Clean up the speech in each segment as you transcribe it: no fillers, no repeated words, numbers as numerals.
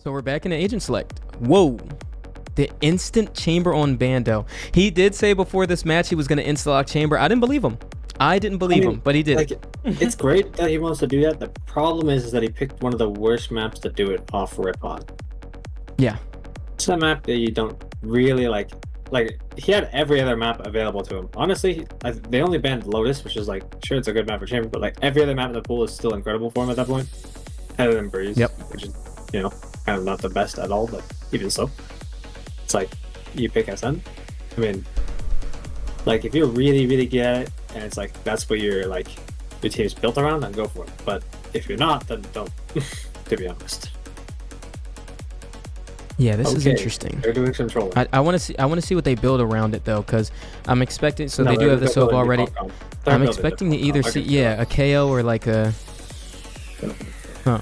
So we're back in the agent select. Whoa. The instant chamber on Bando. He did say before this match he was going to insta-lock chamber. I didn't believe him. I didn't believe him, but he did. Like, it's great that he wants to do that. The problem is that he picked one of the worst maps to do it off rip on. Yeah. It's a map that you don't really like. Like, he had every other map available to him. Honestly, they only banned Lotus, which is like, sure, it's a good map for chamber, but like every other map in the pool is still incredible for him at that point. Other than Breeze, yep. Which is, you know, kind of not the best at all, but even so. It's like, you pick Ascent. I mean, like, if you're really, really good at it, and it's like, that's what your team's built around, then go for it. But if you're not, then don't, to be honest. Yeah, this is interesting. They're doing control. I want to see what they build around it though, because I'm expecting. So they do have the Sov already. I'm expecting to either see a KO or like a. Huh.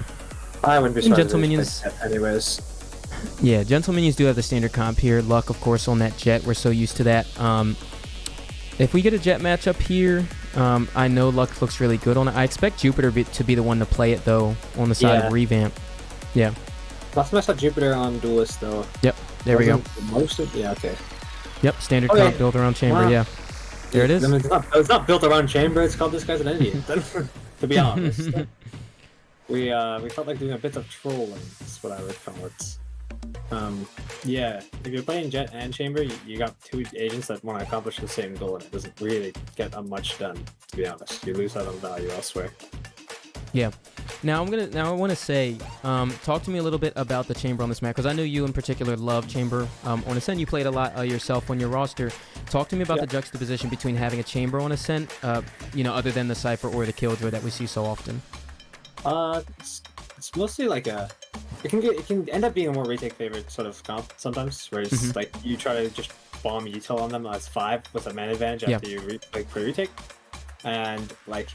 I wouldn't be surprised. Gentle Minions. Anyways. Yeah, Gentle Minions do have the standard comp here. Luck, of course, on that Jet. We're so used to that. If we get a Jet matchup here, I know Luck looks really good on it. I expect Jupiter to be the one to play it though on the side of Revamp. Yeah. Last match had Jupiter on Duelist though. Yep, there we go. Most of okay. Yep, standard comp built around chamber. Wow. Yeah, there it is. I mean, it's not built around chamber. It's called this guy's an idiot. To be honest, we felt like doing a bit of trolling. That's what I would call it. Yeah, if you're playing Jet and Chamber, you got two agents that want to accomplish the same goal, and it doesn't really get much done. To be honest, you lose out on value elsewhere. Yeah. Now I want to say, talk to me a little bit about the chamber on this map, because I know you in particular love chamber. On Ascent, you played a lot yourself on your roster. Talk to me about the juxtaposition between having a chamber on Ascent, other than the Cypher or the Killjoy that we see so often. It's mostly like it can end up being a more retake favorite sort of comp sometimes, where it's like you try to just bomb util on them as 5 with a man advantage after you retake, and like.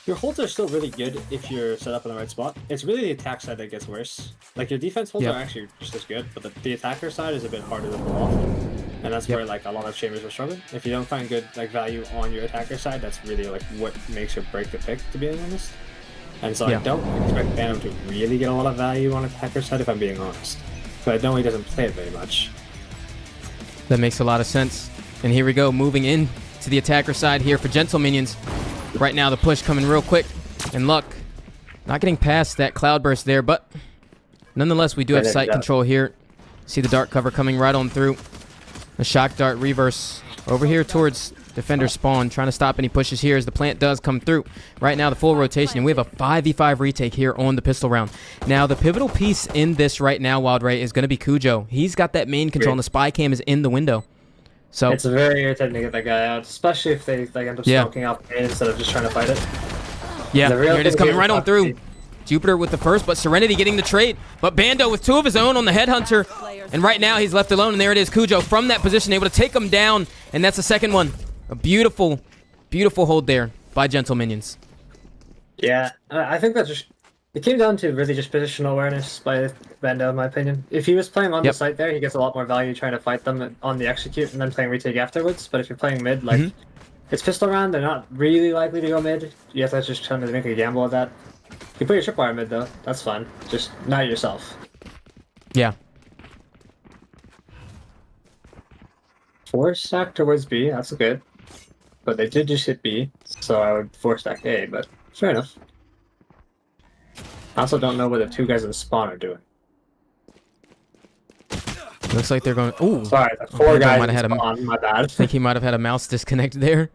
Your holds are still really good if you're set up in the right spot. It's really the attack side that gets worse. Like, your defense holds are actually just as good, but the attacker side is a bit harder to pull off. And that's where like a lot of chambers are struggling. If you don't find good value on your attacker side, that's really like what makes or break the pick, to be honest. And so I don't expect Phantom to really get a lot of value on attacker side, if I'm being honest. So I know he doesn't play it very much. That makes a lot of sense. And here we go, moving in to the attacker side here for Gentle Minions. Right now, the push coming real quick, and Luck not getting past that cloudburst there, but nonetheless, we do have sight control here. See the dart cover coming right on through. The shock dart reverse over here towards defender spawn, trying to stop any pushes here as the plant does come through. Right now, the full rotation, and we have a 5v5 retake here on the pistol round. Now, the pivotal piece in this right now, Wildray, is going to be Cujo. He's got that main control, and the spy cam is in the window. So it's very irritating to get that guy out, especially if they end up smoking off instead of just trying to fight it. Yeah, here it is coming right on through. Jupiter with the first, but Serenity getting the trade. But Bando with 2 of his own on the Headhunter. And right now he's left alone, and there it is. Cujo from that position able to take him down, and that's the second one. A beautiful, beautiful hold there by Gentle Minions. Yeah, I think that it came down to really just positional awareness by Bando, in my opinion. If he was playing on the site there, he gets a lot more value trying to fight them on the execute and then playing retake afterwards. But if you're playing mid, like, it's pistol round, they're not really likely to go mid. You have to just try to make a gamble at that. You put your tripwire mid, though. That's fine. Just not yourself. Yeah. 4 stack towards B, that's good. But they did just hit B, so I would 4 stack A, but fair enough. I also don't know what the 2 guys in spawn are doing. Looks like they're going. Ooh, sorry, the 4 guys in spawn. My bad. I think he might have had a mouse disconnect there.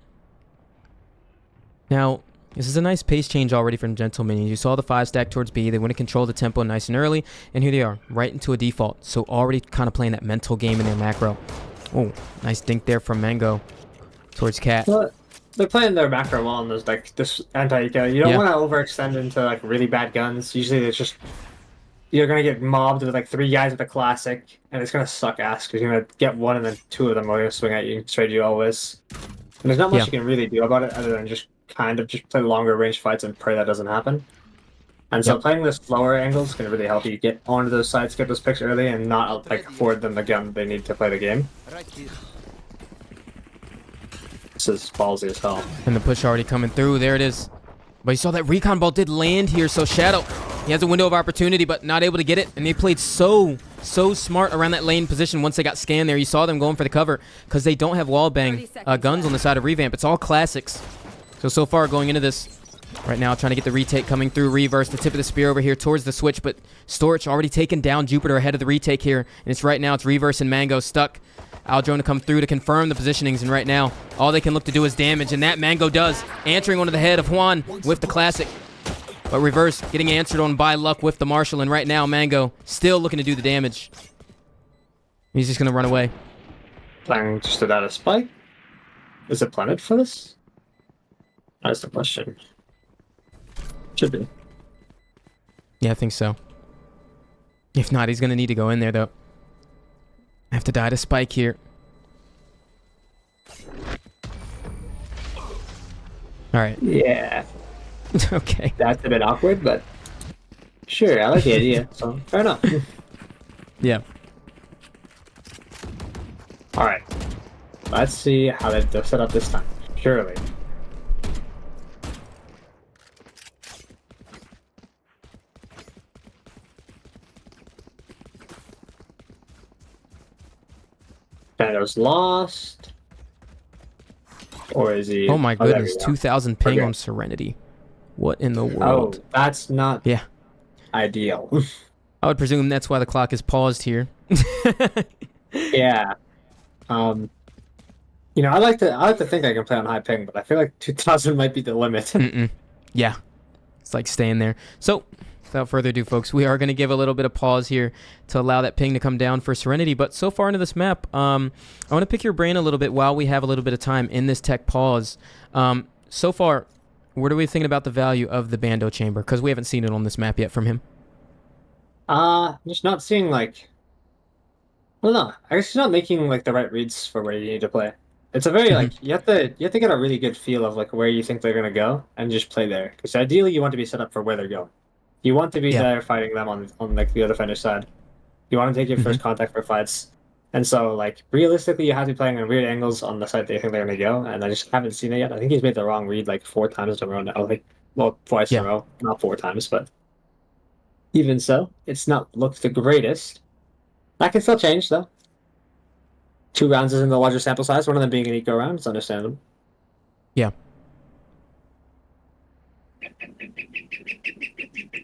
Now, this is a nice pace change already from Gentle Minions. You saw the 5 stack towards B. They want to control the tempo nice and early, and here they are, right into a default. So already kind of playing that mental game in their macro. Oh, nice dink there from Mango towards Cat. Well, they're playing their macro well on this anti-eco. You don't want to overextend into really bad guns. Usually it's just you're gonna get mobbed with 3 guys with a classic, and it's gonna suck ass because you're gonna get 1 and then 2 of them are gonna swing at you straight you always. And there's not much you can really do about it other than just play longer range fights and pray that doesn't happen. And so playing this lower angle is going to really help you get onto those sides, get those picks early, and not afford them the gun they need to play the game. This is ballsy as hell. And the push already coming through. There it is. But you saw that recon ball did land here, so Shadow He has a window of opportunity, but not able to get it. And they played so smart around that lane position once they got scanned there. You saw them going for the cover because they don't have wallbang guns on the side of Revamp. It's all classics. So far going into this, right now trying to get the retake coming through. Reverse, the tip of the spear over here towards the switch, but Storch already taken down Jupiter ahead of the retake here. And it's right now, it's Reverse and Mango stuck. Aldrone to come through to confirm the positionings, and right now, all they can look to do is damage, and that Mango does, answering onto the head of Juan with the classic. But Reverse getting answered on by Luck with the Marshall, and right now, Mango still looking to do the damage. He's just going to run away. Playing just without a spike? Is it planted for this? That's the question. Should be. Yeah, I think so. If not, he's going to need to go in there, though. I have to die to spike here. All right. Yeah. Okay. That's a bit awkward, but sure, I like the idea, so fair enough. Yeah. All right. Let's see how they set up this time. Surely. Bando's lost. Or is he... Oh my goodness, there we go. 2,000 ping Okay. on Serenity. What in the world? Oh, that's not Yeah. ideal. I would presume that's why the clock is paused here. Yeah. You know, I like to think I can play on high ping, but I feel like 2,000 might be the limit. Mm-mm. Yeah. It's like staying there. So, without further ado, folks, we are going to give a little bit of pause here to allow that ping to come down for Serenity. But so far into this map, I want to pick your brain a little bit while we have a little bit of time in this tech pause. So far, what are we thinking about the value of the Bando Chamber? Because we haven't seen it on this map yet from him. I'm just not seeing, like... Well, no. I guess he's not making, like, the right reads for where you need to play. It's a very, like, you have to get a really good feel of, like, where you think they're going to go and just play there. Because ideally, you want to be set up for where they're going. You want to be there fighting them on like, the other defender's side. You want to take your first contact for fights. And so, like, realistically, you have to be playing on weird angles on the side they think they're going to go, and I just haven't seen it yet. I think he's made the wrong read, like, 4 times in a row now. Like, well, twice in a row. Not 4 times, but... Even so, it's not looked the greatest. That can still change, though. 2 rounds isn't the larger sample size, one of them being an eco round. It's understandable. Yeah.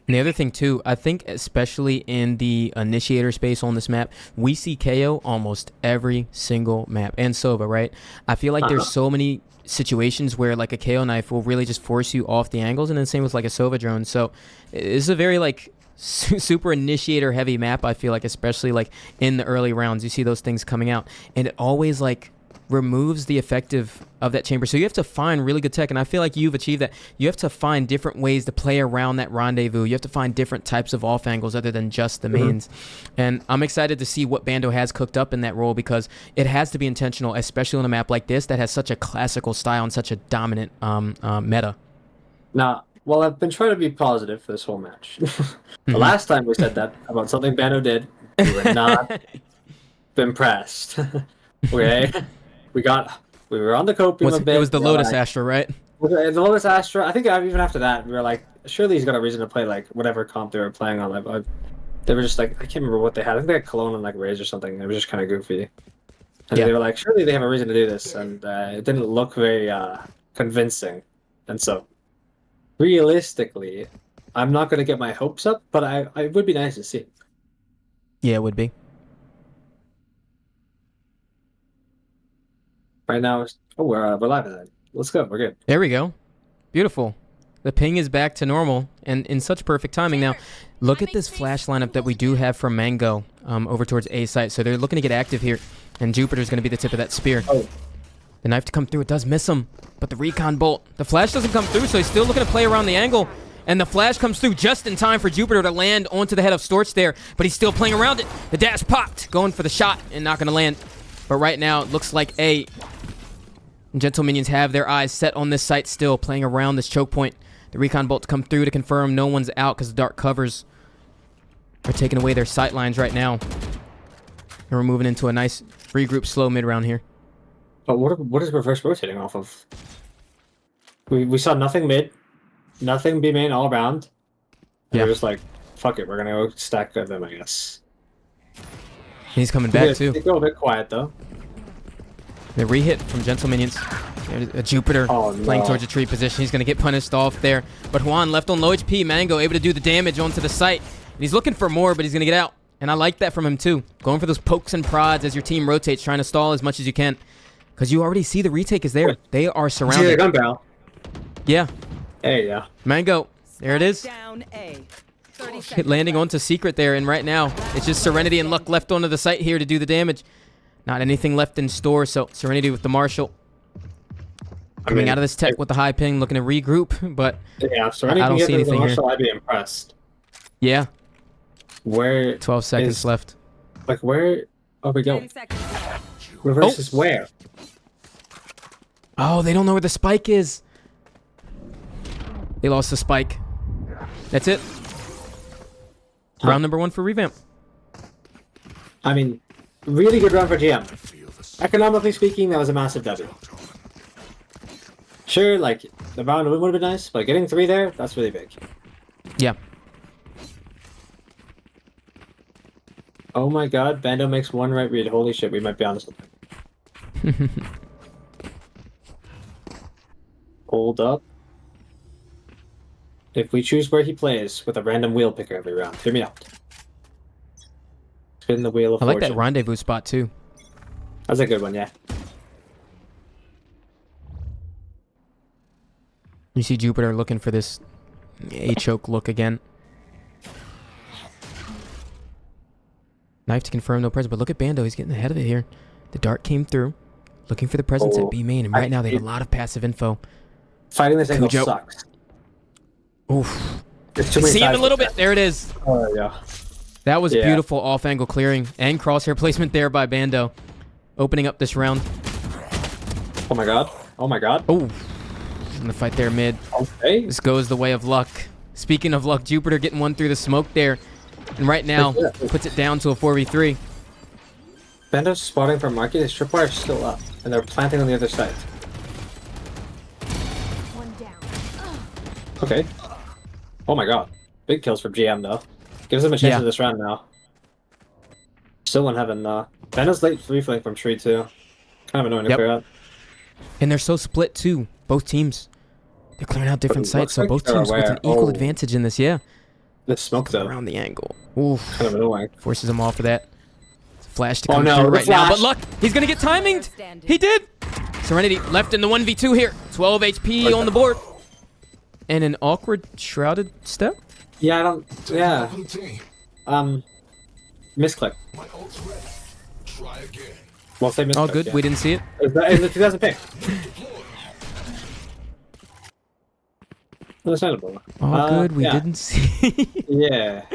And the other thing, too, I think especially in the initiator space on this map, we see KO almost every single map. And Sova, right? I feel like there's so many situations where, like, a KO knife will really just force you off the angles, and then same with, like, a Sova drone. So it's a very, like, super initiator heavy map, I feel like, especially, like, in the early rounds. You see those things coming out, and it always, like, removes the effective of that chamber. So you have to find really good tech, and I feel like you've achieved that. You have to find different ways to play around that rendezvous. You have to find different types of off angles other than just the mains. And I'm excited to see what Bando has cooked up in that role, because it has to be intentional, especially on a map like this that has such a classical style and such a dominant meta. Now, well, I've been trying to be positive for this whole match. The last time we said that about something Bando did, we were not impressed. Okay? We were on the copium a bit. It was the Lotus Astra, right? The Lotus Astra. I think even after that, we were like, surely he's got a reason to play, like, whatever comp they were playing on. Like, they were just like, I can't remember what they had. I think they had Cologne and, like, Raze or something. It was just kind of goofy. And they were like, surely they have a reason to do this. And it didn't look very convincing. And so, realistically, I'm not going to get my hopes up, but it would be nice to see. Yeah, it would be. Right now, we're live in that. Let's go. We're good. There we go. Beautiful. The ping is back to normal, and in such perfect timing. Now, look at this flash lineup that we do have from Mango over towards A site. So they're looking to get active here, and Jupiter's going to be the tip of that spear. The knife to come through. It does miss him, but the recon bolt. The flash doesn't come through, so he's still looking to play around the angle, and the flash comes through just in time for Jupiter to land onto the head of Storch there, but he's still playing around it. The dash popped, going for the shot, and not going to land. But right now, it looks like Gentle Minions have their eyes set on this site still, playing around this choke point. The recon bolt to come through to confirm no one's out because the dark covers are taking away their sight lines right now. And we're moving into a nice regroup slow mid round here. But what is reverse rotating off of? We saw nothing mid, nothing B main all around. And they're just like, fuck it, we're gonna go stack them, I guess. He's coming back too. They go a bit quiet though. The re-hit from Gentle Minions. There's a Jupiter playing towards a tree position. He's going to get punished off there. But Juan left on low HP. Mango able to do the damage onto the site. And he's looking for more, but he's going to get out. And I like that from him too. Going for those pokes and prods as your team rotates, trying to stall as much as you can. Because you already see the retake is there. They are surrounded. See the gun barrel. Yeah. There you go. Mango. There it is. Down A. Hit landing onto Secret there. And right now, it's just Serenity and Luck left onto the site here to do the damage. Not anything left in store, so Serenity with the Marshall. Coming out of this tech with the high ping, looking to regroup, but yeah, Serenity I don't see anything here. I'd be impressed. Yeah. Where 12 seconds left. Like where? Oh, we go. Reverse is where? Oh, they don't know where the spike is. They lost the spike. That's it. Round number 1 for Revamp. I mean, really good round for GM. Economically speaking, that was a massive W. Sure, like, the round would have been nice, but getting 3 there, that's really big. Yeah. Oh my god, Bando makes 1 right read. Holy shit, we might be on something. Hold up. If we choose where he plays with a random wheel picker every round, hear me out. Spin the wheel of I like fortune. that rendezvous spot too. That's a good one, yeah. You see Jupiter looking for this A-choke look again. Knife to confirm, no presence, but look at Bando. He's getting ahead of it here. The dart came through, looking for the presence at B main, and right now they have a lot of passive info. Fighting this angle sucks. Oof. See him a little bit. There it is. Oh, yeah. That was beautiful off-angle clearing and crosshair placement there by Bando. Opening up this round. Oh my god. Oh my god. Oh. In the fight there mid. Okay. This goes the way of Luck. Speaking of Luck, Jupiter getting one through the smoke there. And right now, puts it down to a 4v3. Bando's spotting for market. His tripwire's still up. And they're planting on the other side. One down. Okay. Oh my god. Big kills from GM though. Gives them a chance in this round now. Still in heaven though. Bando's late free flank from tree too. Kind of annoying to clear out. And they're so split too. Both teams. They're clearing out different sites, so both teams with an equal advantage in this, yeah. The smoke though. Around the angle. Oof. Kind of annoying. Forces him off of that. Flash to come through right now. But Luck, he's going to get timinged. He did. Serenity left in the 1v2 here. 12 HP on the board. And an awkward shrouded step? Yeah, I don't... Yeah. Misclick. Well, say misclick. Oh, good. We didn't see it. Is the 2000 pick? Understandable. Oh, good. We didn't see. Yeah.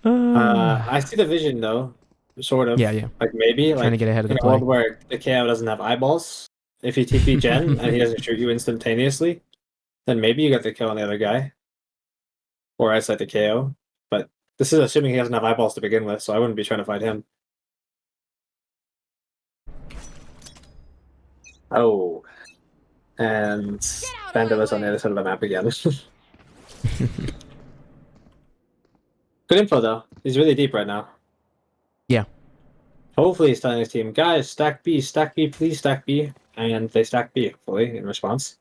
I see the vision though, sort of. Yeah. Like maybe trying to get ahead of the in a play. world where the KO doesn't have eyeballs. If you TP Gen and he doesn't shoot you instantaneously, then maybe you got the kill on the other guy, or eyesight the KO. But this is assuming he doesn't have eyeballs to begin with, so I wouldn't be trying to fight him. Oh. And Bando is on the other side of the map again. Good info though. He's really deep right now. Yeah. Hopefully he's telling his team, guys, stack B, please stack B. And they stack B, hopefully, in response.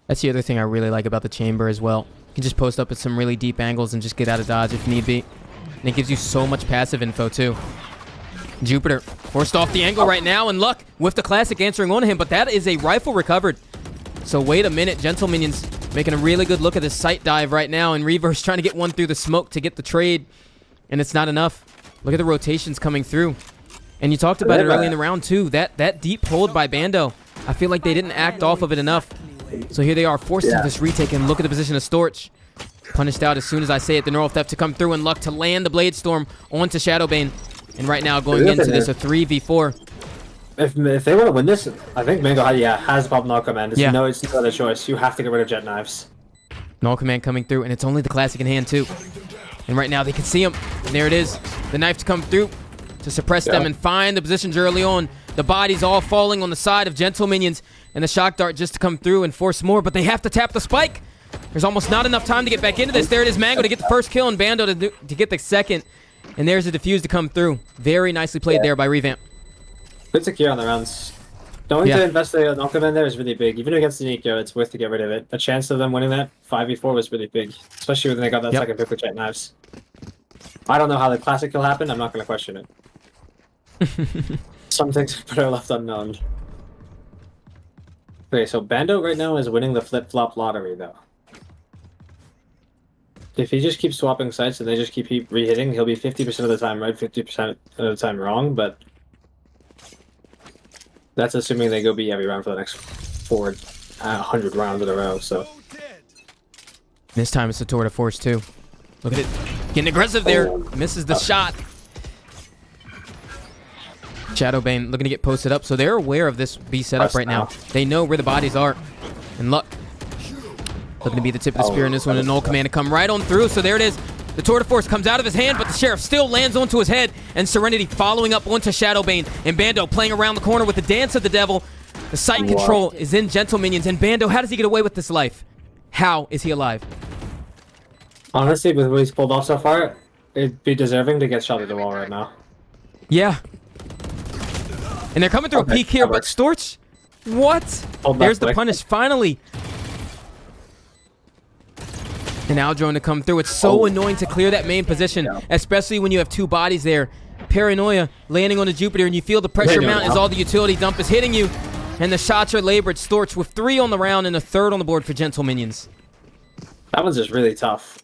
That's the other thing I really like about the chamber as well. You can just post up at some really deep angles and just get out of dodge if need be. And it gives you so much passive info too. Jupiter forced off the angle right now, and Luck with the classic answering on him, but that is a rifle recovered. So wait a minute, Gentle Minions making a really good look at this sight dive right now, and Reverse trying to get one through the smoke to get the trade, and it's not enough. Look at the rotations coming through. And you talked about it early in the round too, that deep hold by Bando. I feel like they didn't act off of it enough. So here they are forced into this retake, and look at the position of Storch. Punished out as soon as I say it, the neural theft to come through, and Luck to land the Blade Storm onto Shadowbane. And right now going into this a 3v4. If they want to win this, I think Mango has Pop Null Command. It's no other choice. You have to get rid of Jet Knives. Null Command coming through, and it's only the classic in hand too. And right now they can see him. And there it is. The knife to come through to suppress them and find the positions early on. The bodies all falling on the side of Gentle Minions. And the shock dart just to come through and force more. But they have to tap the spike. There's almost not enough time to get back into this. There it is, Mango to get the first kill and Bando to get the second. And there's a defuse to come through. Very nicely played there by Revamp. Good secure on the rounds. Going to investigate an Alchemy in there is really big. Even against the Nikko, it's worth to get rid of it. The chance of them winning that 5v4 was really big. Especially when they got that second pick with Jet Knives. I don't know how the classic kill happened. I'm not going to question it. Some things are left unknown. Okay, so Bando right now is winning the flip-flop lottery, though. If he just keeps swapping sites and they just keep re-hitting, he'll be 50% of the time right, 50% of the time wrong, but that's assuming they go B every round for the next 400 rounds in a row, so. This time it's a tour de force, too. Look at it. Getting aggressive there. Misses the shot. Shadowbane looking to get posted up, so they're aware of this B setup right now. They know where the bodies are. And Luck looking to be the tip of the spear in this one. And Null Command to come right on through, so there it is. The tour de force comes out of his hand, but the Sheriff still lands onto his head. And Serenity following up onto Shadowbane. And Bando playing around the corner with the Dance of the Devil. The sight control is in Gentle Minions. And Bando, how does he get away with this life? How is he alive? Honestly, with what he's pulled off so far, it'd be deserving to get shot at the wall right now. Yeah. And they're coming through a peak here, but Storch? What? There's the punish, finally. And Aldrone to come through. It's so annoying to clear that main position, especially when you have two bodies there. Paranoia landing on the Jupiter, and you feel the pressure mount as all the utility dump is hitting you. And the shots are labored. Storch with 3 on the round and a 3rd on the board for Gentle Minions. That one's just really tough.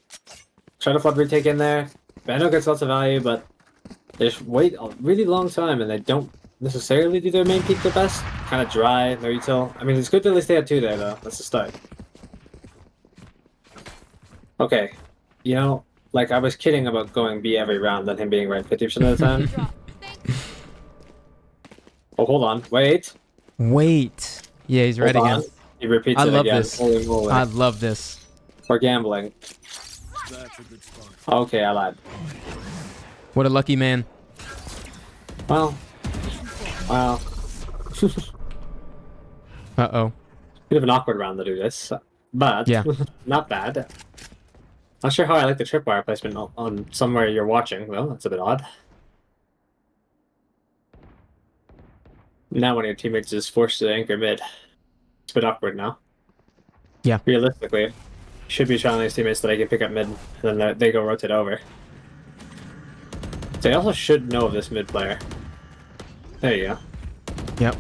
Try to flood retake in there. Bando gets lots of value, but they just wait a really long time, and they don't necessarily do their main peak the best. Kind of dry, their util. I mean, it's good that they stay at 2 there, though. That's the start. Okay. You know, like, I was kidding about going B every round and him being right 50% of the time. Oh, hold on. Wait. Wait. Yeah, he's right again. He repeats it again. I love this. I love this. For gambling. That's a good spot. Okay, I lied. What a lucky man. Well. Wow. Uh-oh. Bit of an awkward round to do this, but not bad. Not sure how I like the tripwire placement on somewhere you're watching, though. That's a bit odd. Now one of your teammates is forced to anchor mid. It's a bit awkward now. Yeah. Realistically, should be telling these teammates that I can pick up mid, and then they go rotate over. They also should know this mid player. There you go. Yep.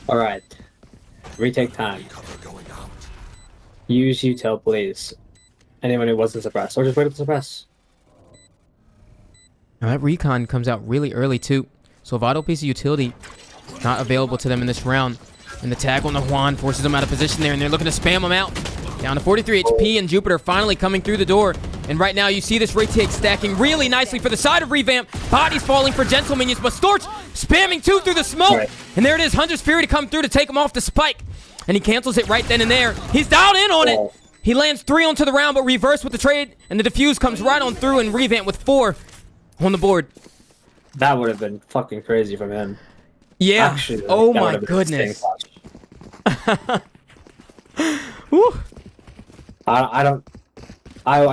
Alright. Retake time. Use util, please. Anyone who wasn't suppressed, or just wait to suppress. Now that recon comes out really early too, so vital piece of utility not available to them in this round. And the tag on the Juan forces them out of position there, and they're looking to spam them out. Down to 43 HP, and Jupiter finally coming through the door. And right now you see this retake stacking really nicely for the side of Revamp. Bodies falling for Gentle Minions, but Storch spamming 2 through the smoke. And there it is, Hunter's Fury to come through to take him off the spike. And he cancels it right then and there. He's dialed in on it. He lands 3 onto the round, but reverse with the trade. And the defuse comes right on through, and Revamp with 4 on the board. That would have been fucking crazy from him. Yeah. Actually, oh my goodness. Woo. I don't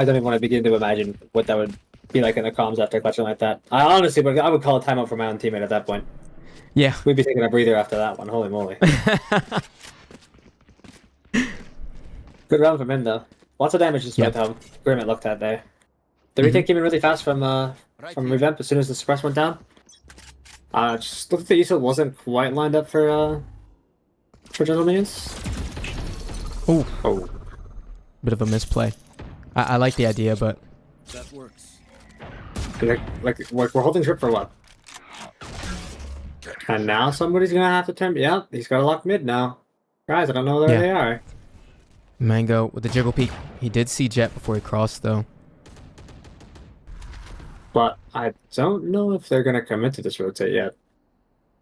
even want to begin to imagine what that would be like in the comms after clutching like that. I honestly would call a timeout for my own teammate at that point. Yeah. We'd be taking a breather after that one. Holy moly. Good round from him, though. Lots of damage despite how grim it looked that day. The retake came in really fast from Revamp as soon as the suppress went down. Just looked at the util wasn't quite lined up for Gentle Minions. Oh. Bit of a misplay. I like the idea, but that works. We're holding trip for what? And now somebody's gonna have to turn. Yeah, he's got to lock mid now. Guys, I don't know where they are. Mango with the jiggle peek. He did see Jet before he crossed, though. But I don't know if they're gonna commit to this rotate yet.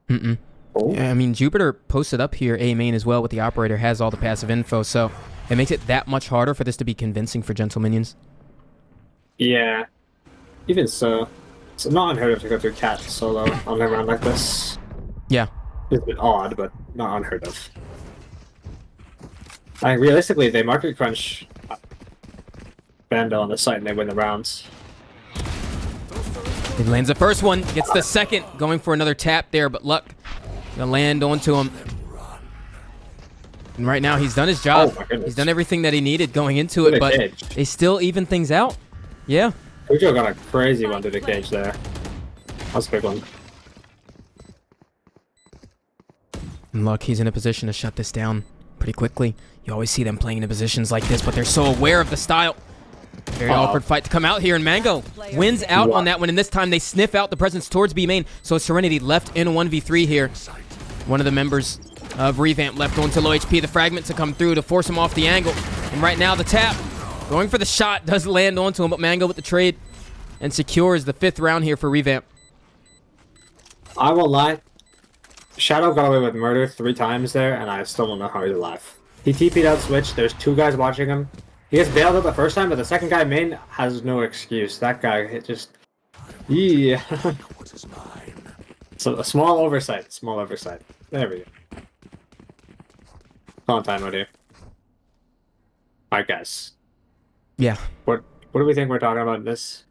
Yeah, I mean, Jupiter posted up here A main as well with the operator, has all the passive info, so it makes it that much harder for this to be convincing for Gentle Minions. Yeah. Even so, it's not unheard of to go through Cat solo on a round like this. Yeah. It's a bit odd, but not unheard of. I think realistically, they market crunch Bando on the site and they win the rounds. He lands the first one, gets the second, going for another tap there, but luck gonna land onto him. And right now, he's done his job. Oh my goodness. He's done everything that he needed going into it, but cage. they still even things out. Yeah. Ujo got a crazy one to the cage there. That's a big one. And luck, he's in a position to shut this down pretty quickly. You always see them playing in positions like this, but they're so aware of the style. Very awkward fight to come out here, and Mango wins out on that one, and this time they sniff out the presence towards B main. So Serenity left in a 1v3 here. One of the members of Revamp left onto low HP. The fragment to come through to force him off the angle. And right now the tap, going for the shot, does land onto him, but Mango with the trade and secures the 5th round here for Revamp. I won't lie. Shadow got away with murder 3 times there, and I still don't know how he's alive. He TP'd out Switch. There's 2 guys watching him. He gets bailed out the first time, but the second guy main has no excuse. That guy hit just... Yeah. So a small oversight. Small oversight. There we go. On time, my dear. Alright, guys. Yeah. What do we think we're talking about in this?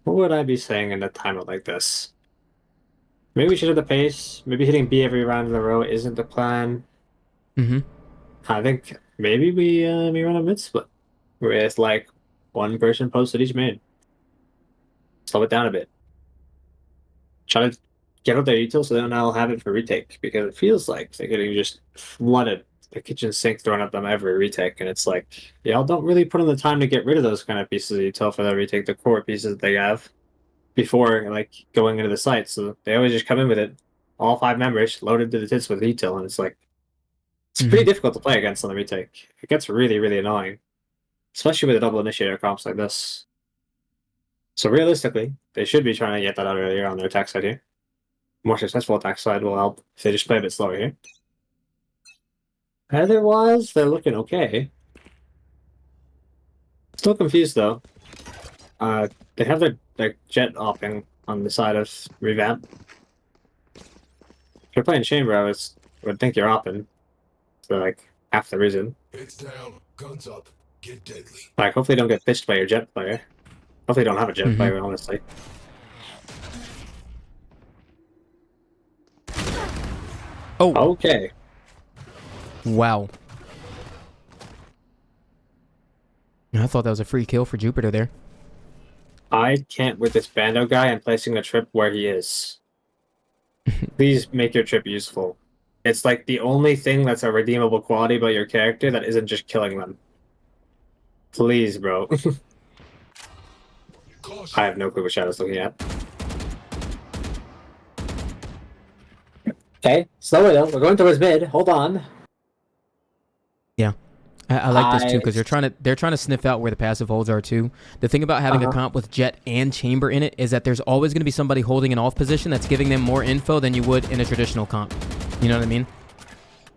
What would I be saying in a timeout like this? Maybe we should have the pace. Maybe hitting B every round in a row isn't the plan. I think maybe we run a mid split with like 1 person posted each main. Slow it down a bit. Try to get out their util so they don't now have it for retake, because it feels like they're getting just flooded. The kitchen sink thrown at them every retake, and it's like y'all don't really put in the time to get rid of those kind of pieces of util for that retake, the core pieces that they have before like going into the site. So they always just come in with it, all 5 members loaded to the tits with util, and it's like it's pretty difficult to play against on the retake. It gets really, really annoying, especially with a double initiator comps like this. So realistically, they should be trying to get that out earlier on their attack side here. More successful attack side will help if they just play a bit slower here. Otherwise, they're looking okay. Still confused though. They have their jet opping on the side of Revamp. If you're playing Chamber, I would think you're opping. So like half the reason. It's down, guns up, get deadly. Like hopefully don't get pitched by your jet player. Hopefully don't have a jet player, honestly. Oh. Okay. Wow. I thought that was a free kill for Jupiter there. I can't with this Bando guy and placing a trip where he is. Please make your trip useful. It's like the only thing that's a redeemable quality about your character that isn't just killing them. Please, bro. I have no clue what Shadow's looking at. Okay, slow it though. We're going towards mid. Hold on. Yeah. I like this too, because they're trying to sniff out where the passive holds are too. The thing about having a comp with Jet and Chamber in it is that there's always going to be somebody holding an off position that's giving them more info than you would in a traditional comp. You know what I mean?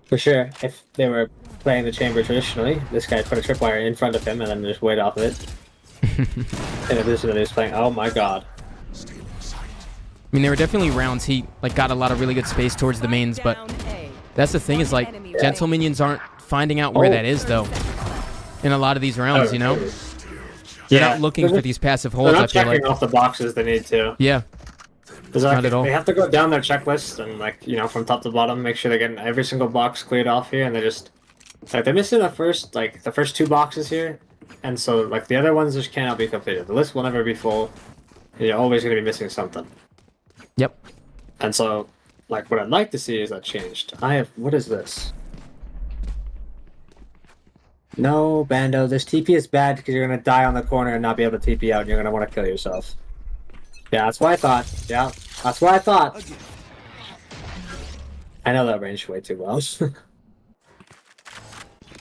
For sure. If they were playing the Chamber traditionally, this guy put a tripwire in front of him and then just wait off of it. In addition to this playing, oh my god. I mean, there were definitely rounds he like got a lot of really good space towards the mains, but that's the thing is like Gentle Minions aren't finding out where that is though. In a lot of these rounds, you know, they're not looking for these passive holds. They're not I feel checking like off the boxes they need to. Yeah, Not at all. They have to go down their checklist and like from top to bottom, make sure they're getting every single box cleared off here, and they just like they're missing the first 2 boxes here, and so like the other ones just cannot be completed. The list will never be full. You're always going to be missing something. Yep. And so, like, what I'd like to see is that changed. What is this? No, Bando, this TP is bad because you're going to die on the corner and not be able to TP out, and you're going to want to kill yourself. Yeah, that's what I thought. Yeah, that's what I thought. I know that range way too well.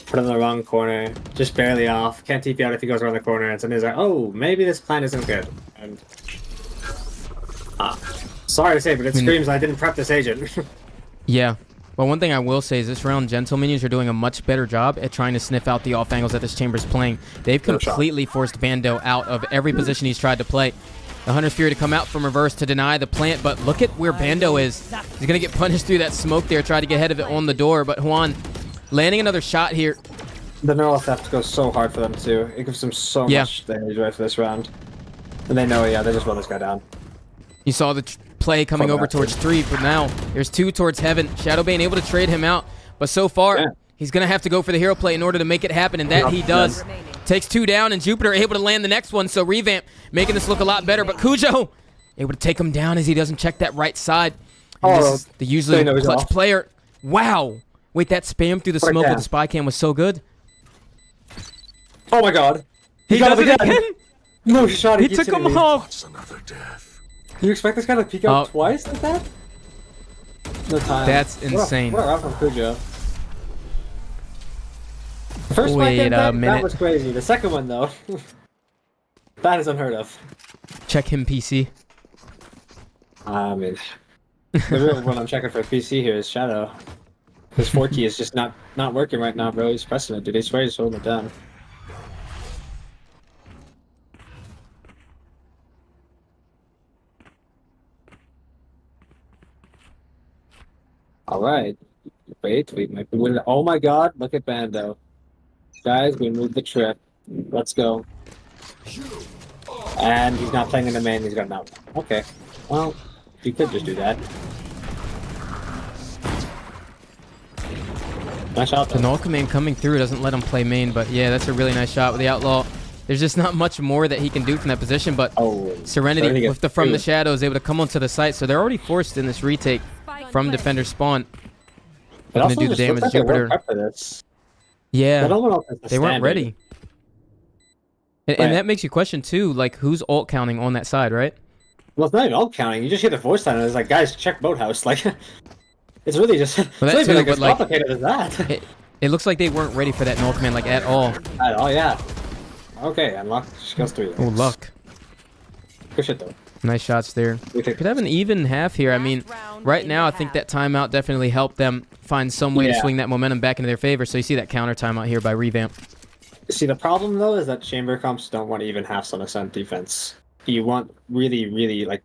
Put him in the wrong corner, just barely off. Can't TP out if he goes around the corner, and somebody's like, oh, maybe this plan isn't good. And sorry to say, but it screams I didn't prep this agent. Yeah. Well, one thing I will say is this round, Gentle Minions are doing a much better job at trying to sniff out the off angles that this Chamber's playing. They've completely forced Bando out of every position he's tried to play. The Hunter's Fury to come out from reverse to deny the plant, but look at where Bando is. He's going to get punished through that smoke there, try to get ahead of it on the door, but Juan Landing another shot here. The neural theft goes so hard for them too. It gives them so much damage right for this round. And they know, yeah, they just run this guy down. You saw the play coming over towards 3, but now there's 2 towards Heaven. Shadowbane able to trade him out, but so far he's gonna have to go for the hero play in order to make it happen, and that he does. Takes 2 down, and Jupiter able to land the next one, so Revamp making this look a lot better, but Cujo able to take him down as he doesn't check that right side. And this is the usually clutch player. Wow. Wait, that spam through the smoke with the spy cam was so good. Oh my god. He does it again? No shot. He took him off. Do you expect this guy to peek out twice like that? No time. That's insane. What a round from Cujo. The first Wait a minute. That was crazy. The second one, though, that is unheard of. Check him, PC. I mean, the real one I'm checking for PC here is Shadow. His 4 key is just not working right now, bro. He's pressing it, dude. I swear he's holding it down. All right. Wait, we might be winning. Oh my god, look at Bando. Guys, we moved the trip. Let's go. And he's not playing in the main, he's got an out. Okay. Well, you could just do that. Nice shot, though. The null command coming through doesn't let him play main, but yeah, that's a really nice shot with the Outlaw. There's just not much more that he can do from that position, but Serenity with the From the Shadows able to come onto the site, so they're already forced in this retake from defender spawn. But Gonna do the damage to Jupiter. Yeah, they weren't ready. And that makes you question too, like who's ult counting on that side, right? Well, it's not even ult counting. You just hear the voice sound and it's like, guys, check boathouse. Like, it's really just well, that too, but like, complicated as that. It looks like they weren't ready for that null command like at all. At all, yeah. Okay, unlock skills 3. Oh, luck. Good shit though. Nice shots there. Could have an even half here. I mean, right now I think that timeout definitely helped them find some way to swing that momentum back into their favor. So you see that counter timeout here by Revamp. See, the problem though is that chamber comps don't want even halves on Ascent defense. You want really, really like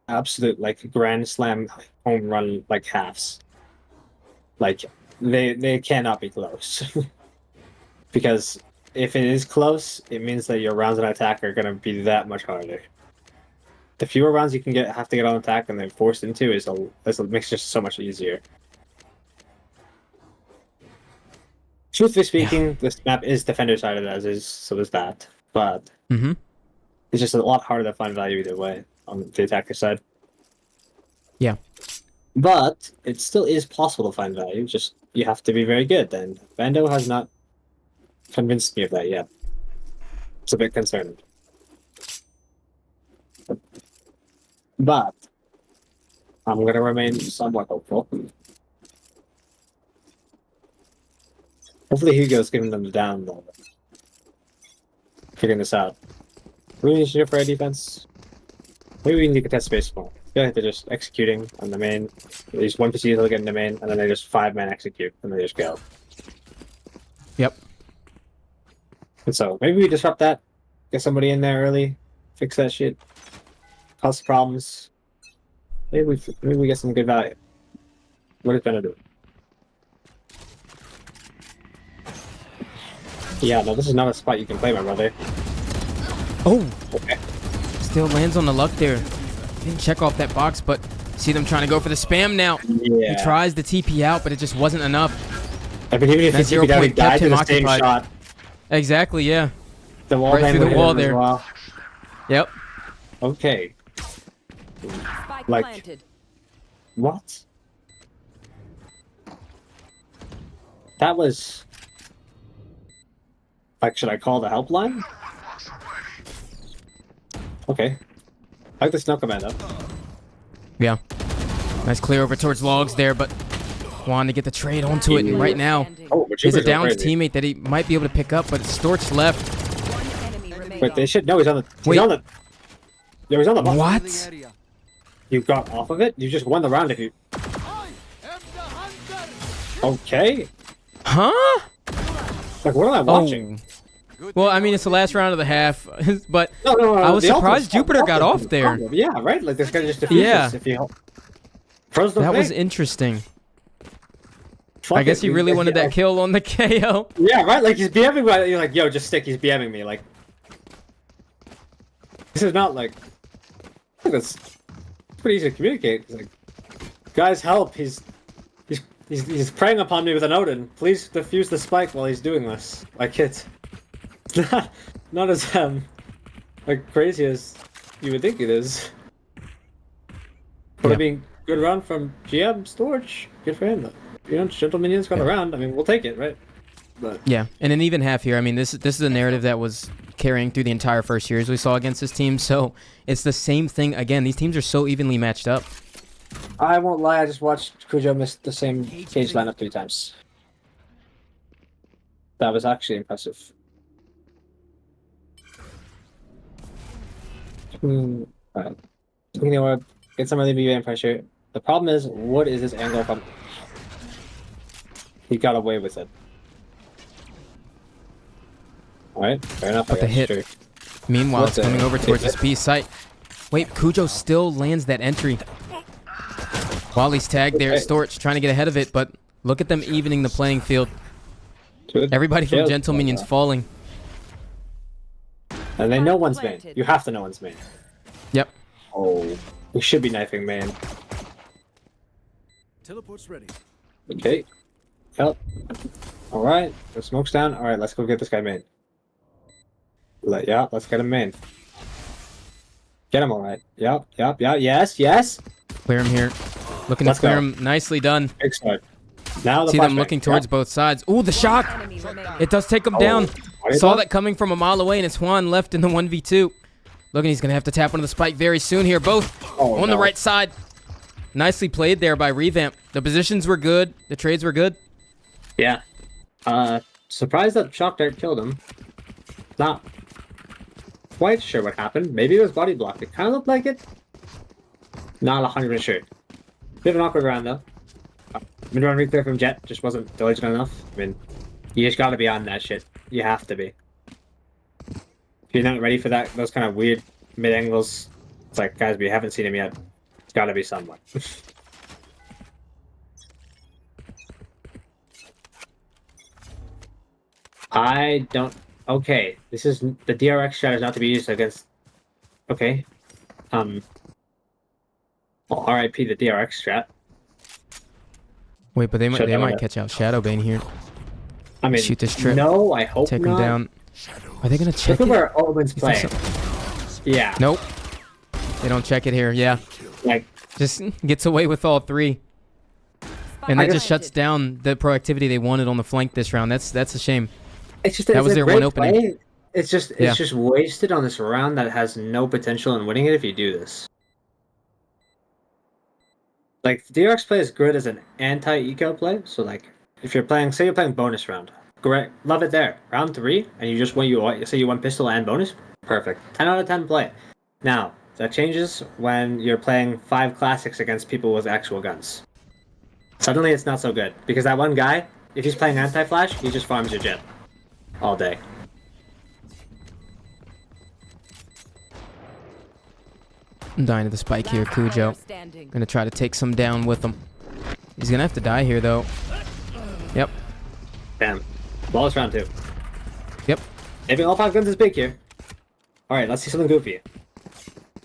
absolute like grand slam home run like halves. Like they cannot be close. Because if it is close, it means that your rounds on attack are gonna be that much harder. The fewer rounds you can have to get on attack and then forced into makes it just so much easier. Truthfully speaking, this map is defender sided as is, so there's that. But it's just a lot harder to find value either way on the attacker side. Yeah. But it still is possible to find value, just you have to be very good, and Bando has not convinced me of that yet. It's a bit concerning. But I'm going to remain somewhat hopeful. Hopefully Hugo's giving them the down a little bit. Figuring this out. We need to do for our defense. Maybe we need to contest space more. I feel like they're just executing on the main. There's one PC they'll get in the main, and then they just 5-man execute, and they just go. Yep. And so maybe we disrupt that, get somebody in there early, fix that shit, cause problems. Maybe we get some good value. What is Bando doing? Yeah, no, this is not a spot you can play, my brother. Oh! Okay. Still lands on the luck there. Didn't check off that box, but see them trying to go for the spam now. Yeah. He tries the TP out, but it just wasn't enough. I mean, even if he TP'd out, he died to the same shot. Exactly, yeah. The wall right through the wall there. Well. Yep. Okay. Spike like, planted. What? That was... Like, should I call the helpline? Okay. I like the snow command up. Yeah. Nice clear over towards logs there, but wanted to get the trade onto it, and right now he's a downed teammate that he might be able to pick up, but Storch left. Wait, they should know he's on the... He's on the... Yeah, he's on the box. What? You got off of it? You just won the round if you... Okay. Huh? Like, what am I watching? Well, I mean, it's the last round of the half, but No, I was surprised Jupiter got off there. Yeah, right? Like, this guy just defused us if you... Pros don't That play. was interesting. Fuck I guess it, he really wanted that like, kill on the KO. Yeah, right. Like he's BMing me. You're like, yo, just stick. He's BMing me. Like, this is not like. It's pretty easy to communicate. It's like, guys, help! He's preying upon me with an Odin. Please defuse the spike while he's doing this. Like it's not as like crazy as you would think it is. But Yeah. I mean, good run from GM Storage. Good for him. You know, Gentle Minions got around. I mean, we'll take it, right? But Yeah, and an even half here. I mean, this is a narrative that was carrying through the entire first years we saw against this team. So it's the same thing again. These teams are so evenly matched up. I won't lie. I just watched Cujo miss the same cage lineup 3 times. That was actually impressive. Alright. You know what? Get some early BBM pressure. The problem is, what is this angle from? He got away with it. Alright, fair enough. But the hit. Sure. Meanwhile, it's What the coming over heck? towards his B site. Wait, Cujo still lands that entry. While he's tagged there, Storch trying to get ahead of it, but look at them evening the playing field. Everybody from Gentle Minions falling. And they know one's main. You have to know one's main. Yep. Oh, we should be knifing main. Teleport's ready. Okay. Yep. Alright, the smoke's down. Alright, let's go get this guy main. Yeah, let's get him main. Get him alright. Yep, yes. Clear him here. Looking Let's to clear go. him. Nicely done. Big start. Now the See them flashbang. looking towards both sides. Ooh, the shock! Enemy remaining. It does take him down. Right Saw on. that coming from a mile away, and it's Juan left in the 1v2. Looking, he's going to have to tap onto the spike very soon here. Both on the right side. Nicely played there by Revamp. The positions were good. The trades were good. Yeah. Surprised that Shock Dart killed him. Not quite sure what happened. Maybe it was body blocked. It kind of looked like it. Not 100% sure. Bit of an awkward round though. Mid-run reclear from Jet just wasn't diligent enough. I mean, you just gotta be on that shit. You have to be. If you're not ready for that, those kind of weird mid-angles, it's like, guys, we haven't seen him yet. It's gotta be someone. I don't... Okay, this is... The DRX strat is not to be used against... Okay. Well, RIP the DRX strat. Wait, but they Shut down might that. catch out Shadowbane here. I mean, Shoot this trip. No, I hope Take not. him down. Are they going to check Look at it? where Owen's Is there playing. Yeah. Nope. They don't check it here. Yeah. Like, Just gets away with all three. And that just shuts down the proactivity they wanted on the flank this round. That's a shame. it's just... That it's was a their great one opening. play. It's just Yeah. just wasted on this round that has no potential in winning it if you do this. Like, the DRX play is good as an anti-eco play. So, like, if you're playing... Say you're playing bonus round. Great. Love it there. Round 3, and you just won... Say you won pistol and bonus. Perfect. 10 out of 10 play. Now, that changes when you're playing 5 classics against people with actual guns. Suddenly it's not so good. Because that one guy, if he's playing anti-flash, he just farms your Jet. All day. I'm dying to the spike here, Last player Cujo. standing. Gonna try to take some down with him. He's gonna have to die here, though. Yep. Bam. Flawless round 2. Yep. Saving all 5 guns is big here. Alright, let's see something goofy.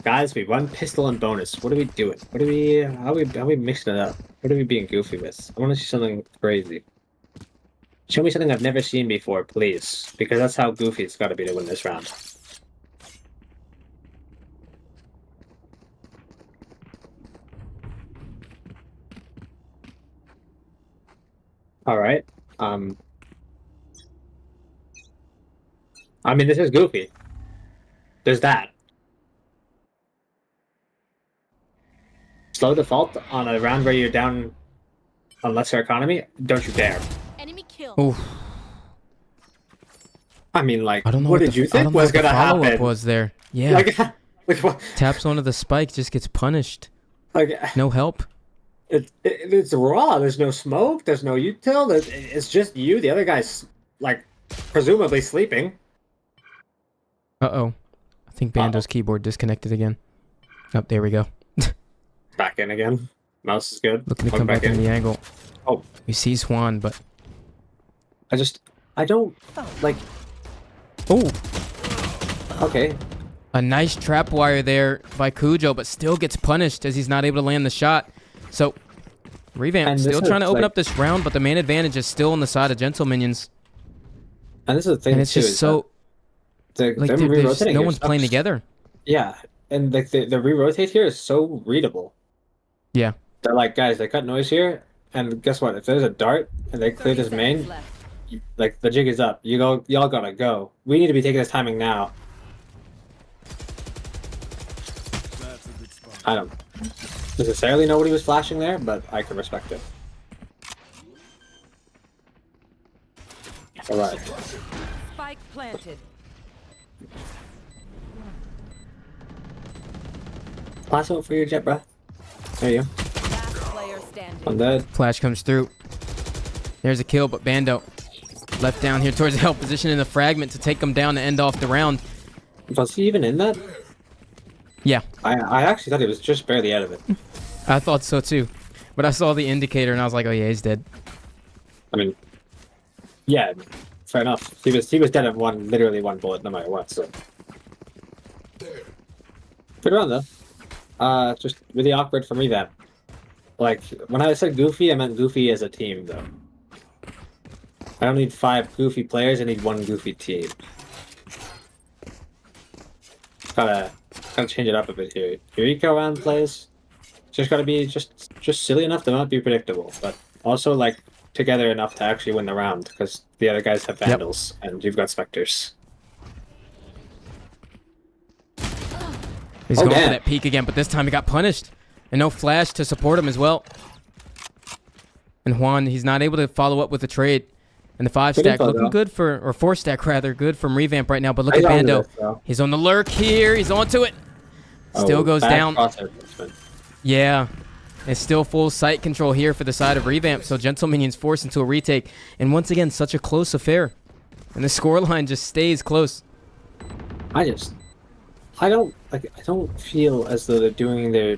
Guys, we won pistol and bonus. What are we doing? What are we... How are we mixing it up? What are we being goofy with? I want to see something crazy. Show me something I've never seen before, please. Because that's how goofy it's got to be to win this round. Alright. I mean, this is goofy. There's that. Slow default on a round where you're down on lesser economy? Don't you dare. Enemy kill. Oof. I mean, like, I don't know what what did the- you I think don't know was what the gonna follow-up happen? was there. Yeah. Like what? Taps onto the spike, just gets punished. Like, No help. it's raw. There's no smoke. There's no util. It's just you. The other guy's, like, presumably sleeping. Uh-oh. I think Bando's keyboard disconnected again. Oh, there we go. Back in again. Mouse is good. Looking to Welcome come back in the angle. Oh, He sees Juan, but I don't like. oh, Okay, a nice trap wire there by Cujo, but still gets punished as he's not able to land the shot. So Revamp And still this trying to is, open like- up this round, but the main advantage is still on the side of Gentle Minions. and this is the thing And it's too. just is so that like them there's re-rotating no here one's playing sucks. together. Yeah, and like the re-rotate here is so readable. Yeah. They're like, guys, they cut noise here, and guess what? If there's a dart and they clear 30 this seconds main, left. like the jig is up. Y'all gotta go. We need to be taking this timing now. I don't necessarily know what he was flashing there, but I can respect it. All right. Spike planted. Last vote for your Jet, bruh. There you go. Last player standing. I'm dead. Flash comes through. There's a kill, but Bando left down here towards the help position in the fragment to take him down to end off the round. Was he even in that? Yeah, I actually thought he was just barely out of it. I thought so too. But I saw the indicator and I was like, oh yeah, he's dead. I mean, yeah, fair enough. He was dead at literally one bullet, no matter what. So good round though. Just really awkward for me then. Like when I said goofy, I meant goofy as a team though. I don't need 5 goofy players. I need 1 goofy team. Gotta change it up a bit here. Your eco round plays just gotta be just silly enough to not be predictable, but also like together enough to actually win the round because the other guys have vandals and you've got specters. He's Oh, going for damn. that peek again, but this time he got punished. And no flash to support him as well. And Juan, he's not able to follow up with the trade. And the 5 Good stack info, looking though. good for, or 4 stack rather, good from Revamp right now. But look He's at onto Bando. this, though. He's on the lurk here. He's onto it. Still Oh, goes bad down. crosshair placement. Yeah. It's still full sight control here for the side of Revamp. So Gentle Minions forced into a retake. And once again, such a close affair. And the scoreline just stays close. I don't feel as though they're doing their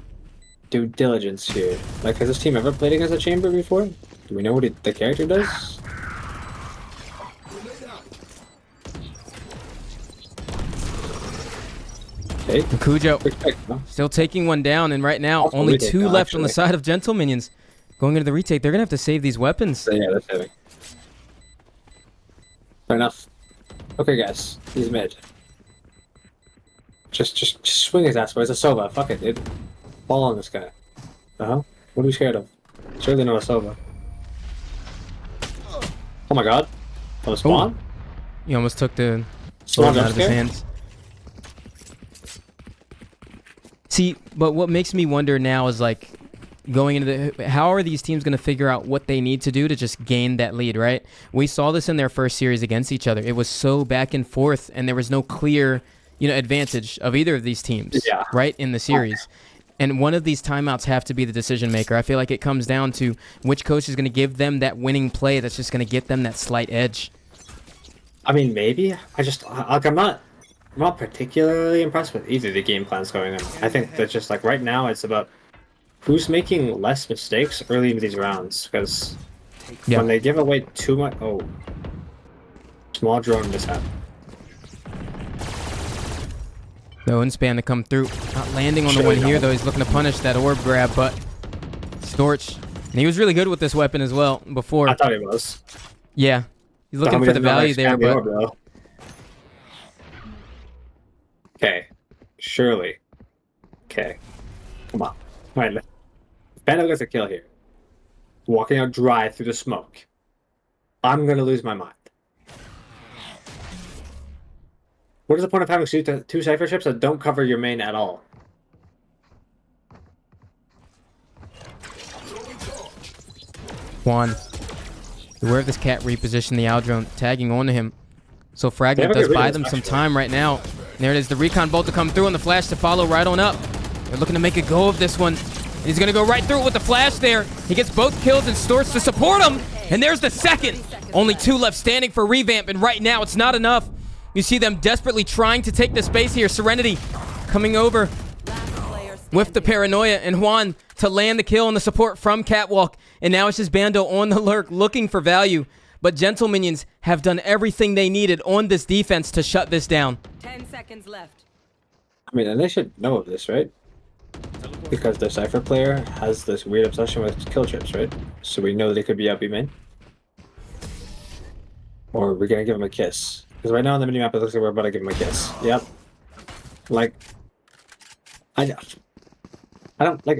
due diligence here. Like, has this team ever played against a chamber before? Do we know what the character does? Okay. And Cujo Respect, no? still taking one down. And right now, Also only retake 2 now, left on the actually. side of Gentle Minions. Going into the retake, they're going to have to save these weapons. So yeah, that's heavy. Fair enough. Okay, guys, he's mid. Just swing his ass, boys. It's a Sova. Fuck it, dude. Ball on this guy. What are we scared of? Surely not a Sova. Oh my god. On the spawn? He almost took the Spawn sword out of his scare? hands. See, but what makes me wonder now is like going into the how are these teams going to figure out what they need to do to just gain that lead, right? We saw this in their first series against each other. It was so back and forth and there was no clear, advantage of either of these teams, Yeah. right, in the series. And one of these timeouts have to be the decision maker. I feel like it comes down to which coach is going to give them that winning play that's just going to get them that slight edge. I mean, maybe. I'm not particularly impressed with either of the game plans going on. I think that just like right now, it's about who's making less mistakes early in these rounds. Because when they give away too much, small drone mishap. The Unspan to come through. Not landing on the Surely one here, not. though. He's looking to punish that orb grab, but Storch. And he was really good with this weapon as well before. I thought he was. Yeah. He's looking for the value there, but Okay. Surely. Okay. Come on. Alright. Bando gets a kill here. Walking out dry through the smoke. I'm gonna lose my mind. What is the point of having two cipher ships that don't cover your main at all? Juan. Beware of this cat reposition the Aldrone, tagging onto him. So Fragment They have a does good buy read, them some actually. time right now. And there it is, the recon bolt to come through and the flash to follow right on up. They're looking to make a go of this one. And he's going to go right through it with the flash there. He gets both kills and Storch to support him. And there's the second. Only 2 left standing for Revamp, and right now it's not enough. You see them desperately trying to take the space here. Serenity coming over. Last player with the paranoia, and Juan to land the kill and the support from Catwalk. And now it's just Bando on the lurk looking for value. But Gentle Minions have done everything they needed on this defense to shut this down. 10 seconds left. I mean, and they should know of this, right? Because the Cypher player has this weird obsession with kill trips, right? So we know they could be up B main. Or we're gonna give him a kiss. Because right now on the minimap it looks like we're about to give him a kiss. Yep. Like, I don't like.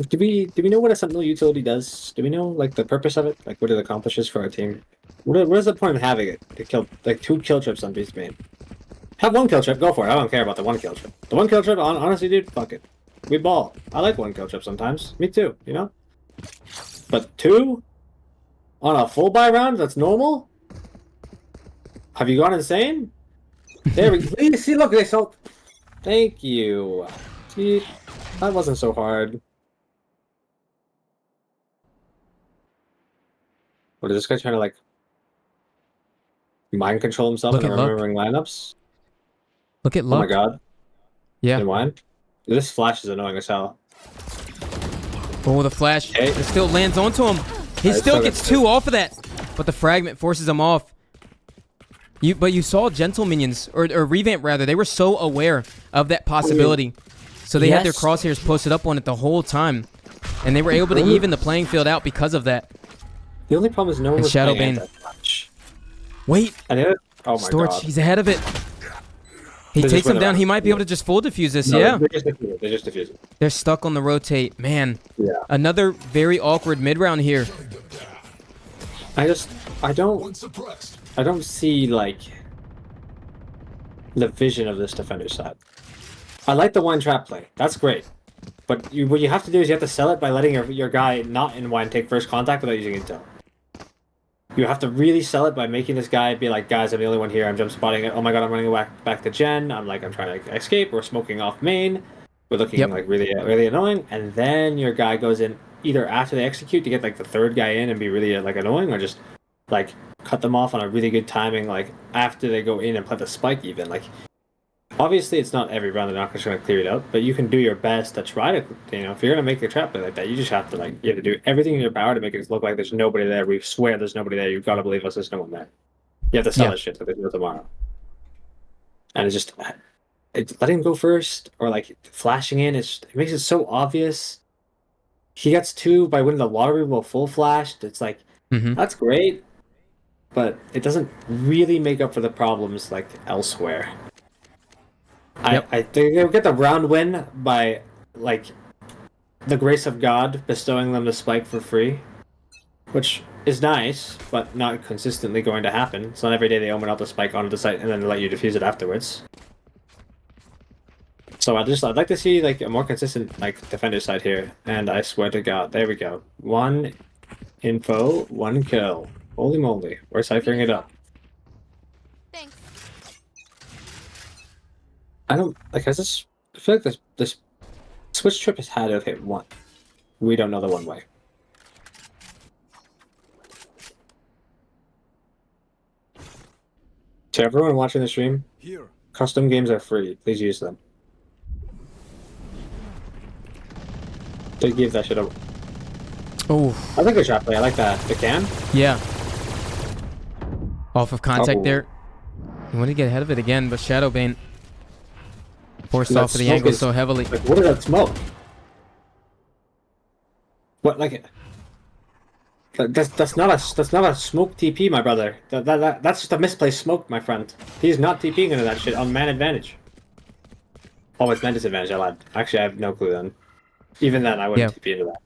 Do we know what a Sentinel utility does? Do we know like the purpose of it? Like what it accomplishes for our team? What is the point of having it to kill like 2 kill trips on beast main? Have 1 kill trip, go for it. I don't care about the 1 kill trip. The 1 kill trip, honestly, dude, fuck it. We ball. I like 1 kill trip sometimes. Me too, you know. But 2 on a full buy round, that's normal. Have you gone insane? There we go. See, look, they sold. Thank you. See, that wasn't so hard. What is this guy trying to like mind control himself Look and at Luck. remembering lineups? Look at Oh Luck. my god. Yeah. And wine? This flash is annoying as hell. Oh, the flash. Okay. It still lands onto him. He Alright, still so gets that's 2 it. off of that. But the fragment forces him off. But you saw Gentle Minions, or Revamp rather, they were so aware of that possibility. So they had their Yes. crosshairs posted up on it the whole time. And they were able to even the playing field out because of that. The only problem is no one And was Shadow playing Bane. anti-flash. Wait, And it, oh my Storch, god. he's ahead of it. He They just takes him went down. around. He might be able to just full defuse this. No, Yeah. They just defuse it. They just defuse it. They're stuck on the rotate. Man, Yeah. another very awkward mid-round here. I don't One suppressed. see like the vision of this defender side. I like the wine trap play. That's great. But what you have to do is you have to sell it by letting your guy not in wine take first contact without using intel. You have to really sell it by making this guy be like, guys, I'm the only one here. I'm jump spotting it. Oh my god, I'm running back to Gen. I'm trying to escape. We're smoking off main. We're looking Yep. like really annoying. And then your guy goes in either after they execute to get like the 3rd guy in and be really like annoying, or just like cut them off on a really good timing, like after they go in and plant the spike even. Like obviously it's not every round, they're not just gonna clear it out, but you can do your best to try to, you know, if you're gonna make the trap play like that, you just have to like, you have to do everything in your power to make it look like there's nobody there. We swear there's nobody there. You've got to believe us, there's no one there. You have to sell Yeah. that shit that there's no tomorrow. And it's just letting him go first or like flashing in, it makes it so obvious. He gets 2 by winning the lottery while full flashed. It's like, Mm-hmm. that's great, but it doesn't really make up for the problems like elsewhere. Yep. I think they'll get the round win by like the grace of God bestowing them the spike for free, which is nice, but not consistently going to happen. It's not every day they open out the spike onto the site and then they let you defuse it afterwards. So I'd like to see like a more consistent like defender side here, and I swear to God, there we go. 1 info, 1 kill. Holy moly, we're ciphering it up. Thanks. I don't like. I feel like this switch trip has had to have hit 1. We don't know the one way. To everyone watching the stream, Here. custom games are free. Please use them. They give that shit up. Oh, I like the trap play. I like that. The can. yeah. Off of contact Oh. there. You want to get ahead of it again, but Shadow Bane forced That off of the smoke angle is- so heavily. Like, what is that smoke? What like? That's not a smoke TP, my brother. That's just a misplaced smoke, my friend. He's not TPing into that shit on man advantage. Oh, it's man disadvantage. I lied. Actually, I have no clue then. Even then, I wouldn't TP into that.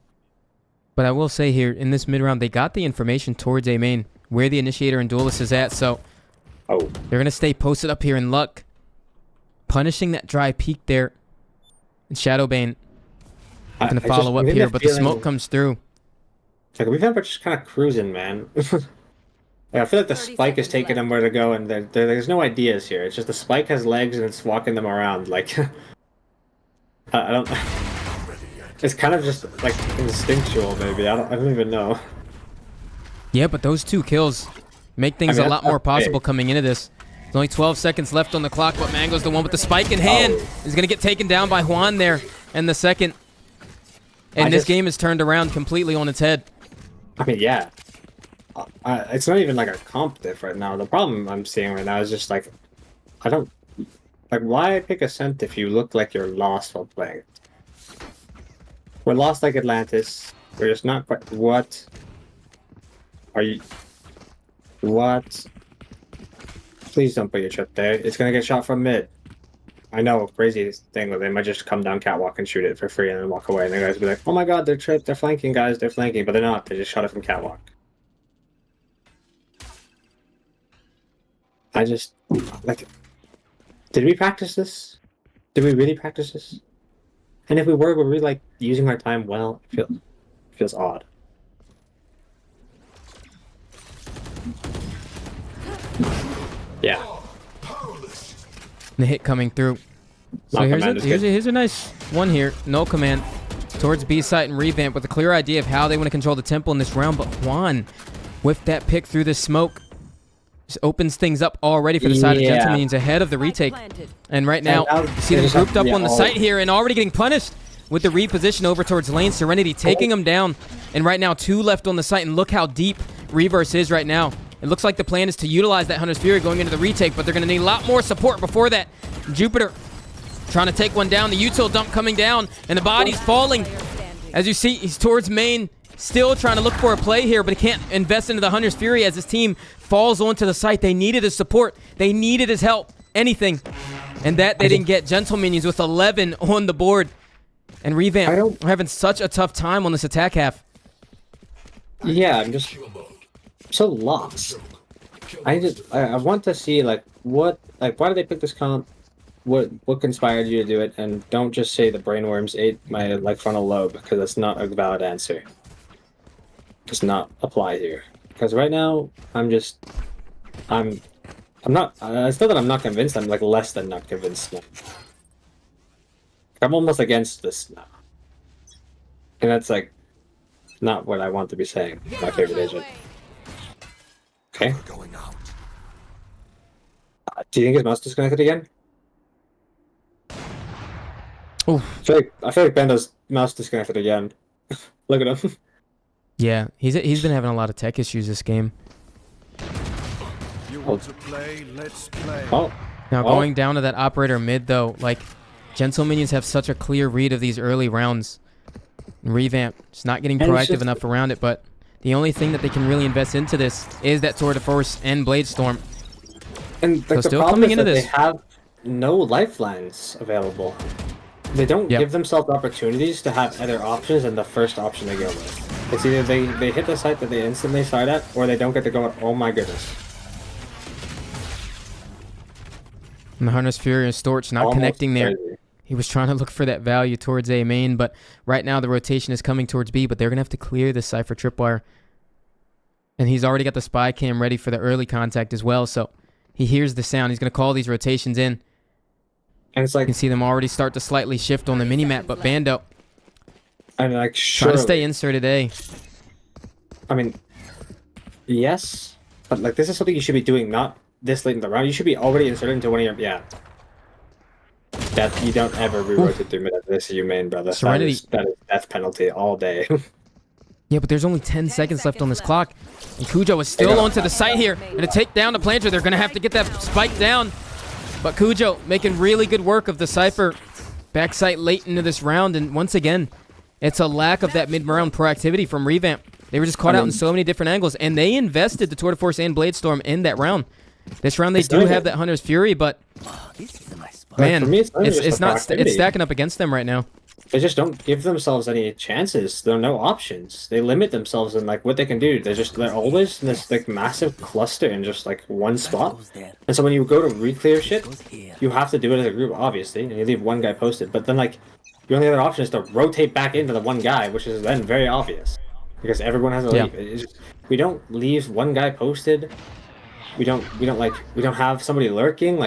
But I will say here, in this mid-round, they got the information towards A main, where the Initiator and Duelist is at, so Oh, they're going to stay posted up here in Luck, punishing that dry peak there. And Shadow Bane going to follow up here, but the smoke comes through. Like we've been just kind of cruising, man. Like, I feel like the 30 spike is seconds taking left. them where to go, and there's no ideas here. It's just the spike has legs and it's walking them around. Like I don't. It's kind of just like instinctual, maybe. I don't even know. Yeah, but those 2 kills make things I mean, a lot more that's big. possible coming into this. There's only 12 seconds left on the clock, but Mango's the one with the spike in hand. He's going to get taken down by Juan there in the second. And this game is turned around completely on its head. I mean, yeah. It's not even like a comp diff right now. The problem I'm seeing right now is just like, I don't... Like, why pick Ascent if you look like you're lost while playing? We're lost like Atlantis. We're just not quite... What? Are you... What? Please don't put your trip there. It's gonna get shot from mid. I know, crazy thing, but they might just come down catwalk and shoot it for free and then walk away. And the guys will be like, oh my god, they're flanking, guys, they're flanking. But they're not. They just shot it from catwalk. I just... Like... Did we practice this? Did we really practice this? And if we were we like using our time well? It feels odd. Yeah. The hit coming through. So here's a nice one here. No command towards B site and revamp with a clear idea of how they want to control the tempo in this round. But Juan, with that pick through the smoke, just opens things up already for the side of Gentlemans ahead of the retake. And right now, you see them grouped up on the site here and already getting punished with the reposition over towards lane. Serenity taking them down. And right now, 2 left on the site. And look how deep Reverse is right now. It looks like the plan is to utilize that Hunter's Fury going into the retake, but they're going to need a lot more support before that. Jupiter trying to take one down. The util dump coming down, and the body's falling. As you see, he's towards main. Still trying to look for a play here, but he can't invest into the Hunter's Fury as his team falls onto the site. They needed his support. They needed his help. Anything. And that they didn't get. Gentlemans with 11 on the board. And Revamp are having such a tough time on this attack half. Yeah, I'm just so lost. I want to see why did they pick this comp? What conspired you to do it? And don't just say the brainworms ate my frontal lobe, because that's not a valid answer. Does not apply here. Because right now I'm not. It's not that I'm not convinced. I'm less than not convinced now. I'm almost against this now, and that's not what I want to be saying. My favorite agent. Okay. Do you think his mouse disconnected again? Oh, I feel like Bendo's mouse disconnected again. Look at him. Yeah, he's been having a lot of tech issues this game. You want to play? Let's play. Now going down to that operator mid though, Gentlemans have such a clear read of these early rounds. Revamp just not getting proactive enough around it, but the only thing that they can really invest into this is that Tour de Force and Blade Storm. And so still coming into this, they have no lifelines available. They don't give themselves opportunities to have other options than the first option they go with. It's either they hit the site that they instantly start at, or they don't get to go. Oh my goodness. And the Hunter's Fury and Storch not connecting there. Crazy. He was trying to look for that value towards A main, but right now the rotation is coming towards B, but they're going to have to clear this Cypher tripwire. And he's already got the spy cam ready for the early contact as well, so he hears the sound. He's going to call these rotations in. And it's you can see them already start to slightly shift on the minimap, but Bando trying to stay inserted A. I mean, yes, but this is something you should be doing not this late in the round. You should be already inserted into one of your That you don't ever re-rotate through mid this you main, brother. Serenity. That is death penalty all day. Yeah, but there's only 10 seconds left on this clock. And Cujo is still onto the site here. And to take down the planter, they're going to have to get that spike down. But Cujo making really good work of the Cypher backside late into this round. And once again, it's a lack of that mid-round proactivity from Revamp. They were just caught out in so many different angles. And they invested the Tour de Force and Blade Storm in that round. This round they do have that Hunter's Fury, but man, it's stacking up against them right now. They just don't give themselves any chances. There are no options. They limit themselves in what they can do. They're always in this massive cluster in just one spot. And so when you go to re-clear shit, you have to do it as a group, obviously, and you leave one guy posted. But then your only other option is to rotate back into the one guy, which is then very obvious because everyone has to leave. We don't leave one guy posted. We don't have somebody lurking.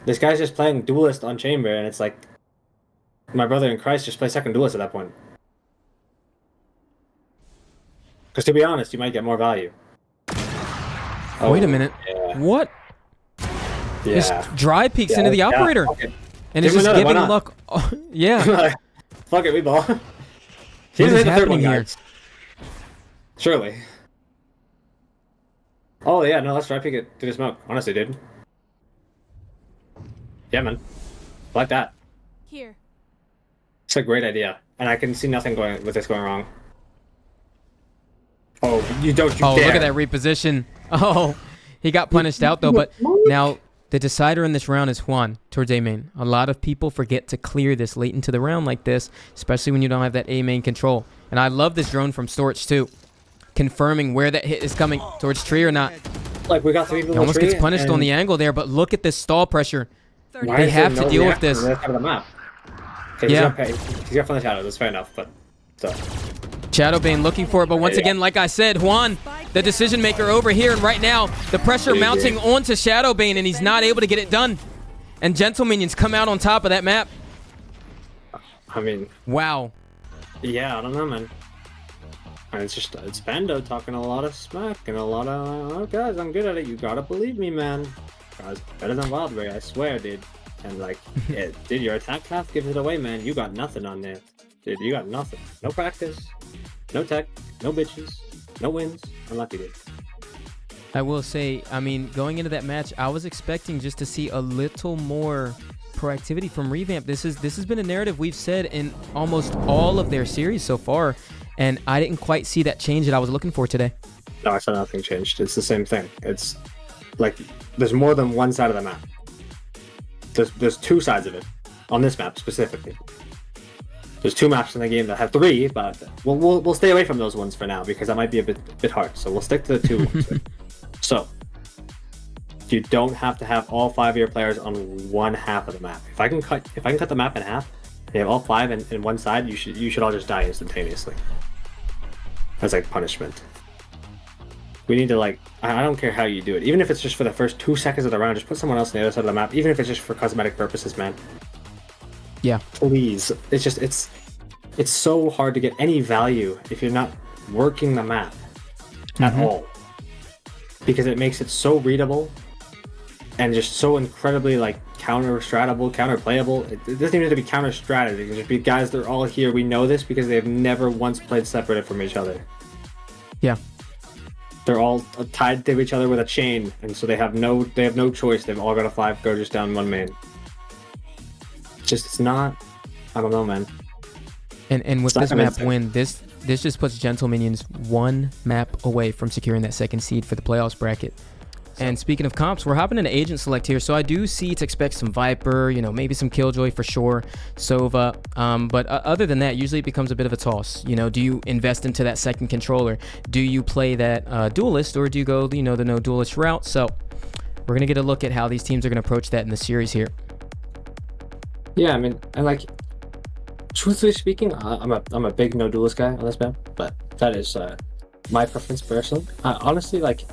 This guy's just playing duelist on chamber, and it's my brother in Christ just play second duelist at that point. Because to be honest, you might get more value. Wait a minute. Yeah. What? Just Yeah. dry peeks into the Yeah, operator. okay. And it's Give just him another, giving why luck. Oh, yeah. Fuck it, we ball. What He's is the third happening one, here? guys. Surely. Oh yeah, no, let's try peek it to the smoke. Honestly, dude. Yeah, man. I like that. Here. It's a great idea, and I can see nothing going with this going wrong. Oh, you don't. You Oh, dare. look at that reposition. Oh, he got punished out though. But now the decider in this round is Juan towards A main. A lot of people forget to clear this late into the round like this, especially when you don't have that A main control. And I love this drone from Storch too, confirming where that hit is coming towards tree or not. Like we got 3 people. He almost gets punished on the angle there, but look at this stall pressure. They have to deal with this. Of the map. Okay, Yeah. he's got fun shadow. That's fair enough, but so. Shadowbane looking for it, but once again, like I said, Juan, the decision maker over here, and right now, the pressure mounting onto Shadowbane, and he's not able to get it done. And Gentle Minions come out on top of that map. I mean, Wow. yeah, I don't know, man. And it's Bando talking a lot of smack and a lot of, oh, guys, I'm good at it. You gotta believe me, man. Guys, better than Wildray, I swear, dude. And like, yeah, dude, your attack path gives it away, man. You got nothing on there. Dude, you got nothing. No practice, no tech, no bitches, no wins. Unlucky, dude. I will say, I mean, going into that match, I was expecting just to see a little more proactivity from Revamp. This has been a narrative we've said in almost all of their series so far, and I didn't quite see that change that I was looking for today. No, I saw nothing changed. It's the same thing. It's like there's more than one side of the map. There's 2 sides of it on this map specifically. There's 2 maps in the game that have 3, but we'll stay away from those ones for now because that might be a bit hard. So we'll stick to the 2 ones. So you don't have to have all 5 of your players on one half of the map. If I can cut the map in half, and you have all 5 in one side, you should all just die instantaneously. As like punishment. We need to like, I don't care how you do it. Even if it's just for the first 2 seconds of the round, just put someone else on the other side of the map. Even if it's just for cosmetic purposes, man. Yeah. Please. It's just, it's so hard to get any value if you're not working the map at all. Because it makes it so readable and just so incredibly like counter-stratable, counter-playable. It doesn't even have to be counter-strategy. It can just be guys that are all here. We know this because they've never once played separated from each other. Yeah. They're all tied to each other with a chain, and so they have no choice. They've all got to 5 go just down 1 main. It's not. I don't know, man. And with this map win, this just puts Gentle Minions 1 map away from securing that 2nd seed for the playoffs bracket. And speaking of comps, we're hopping into agent select here, so I do see to expect some Viper, you know, maybe some Killjoy for sure, Sova, but other than that, usually it becomes a bit of a toss. You know, do you invest into that 2nd controller? Do you play that duelist, or do you go, you know, the no duelist route? So we're gonna get a look at how these teams are gonna approach that in the series here. Yeah, I mean, and like, truthfully speaking, I'm a big no duelist guy on this map, but that is my preference personally. Honestly, like,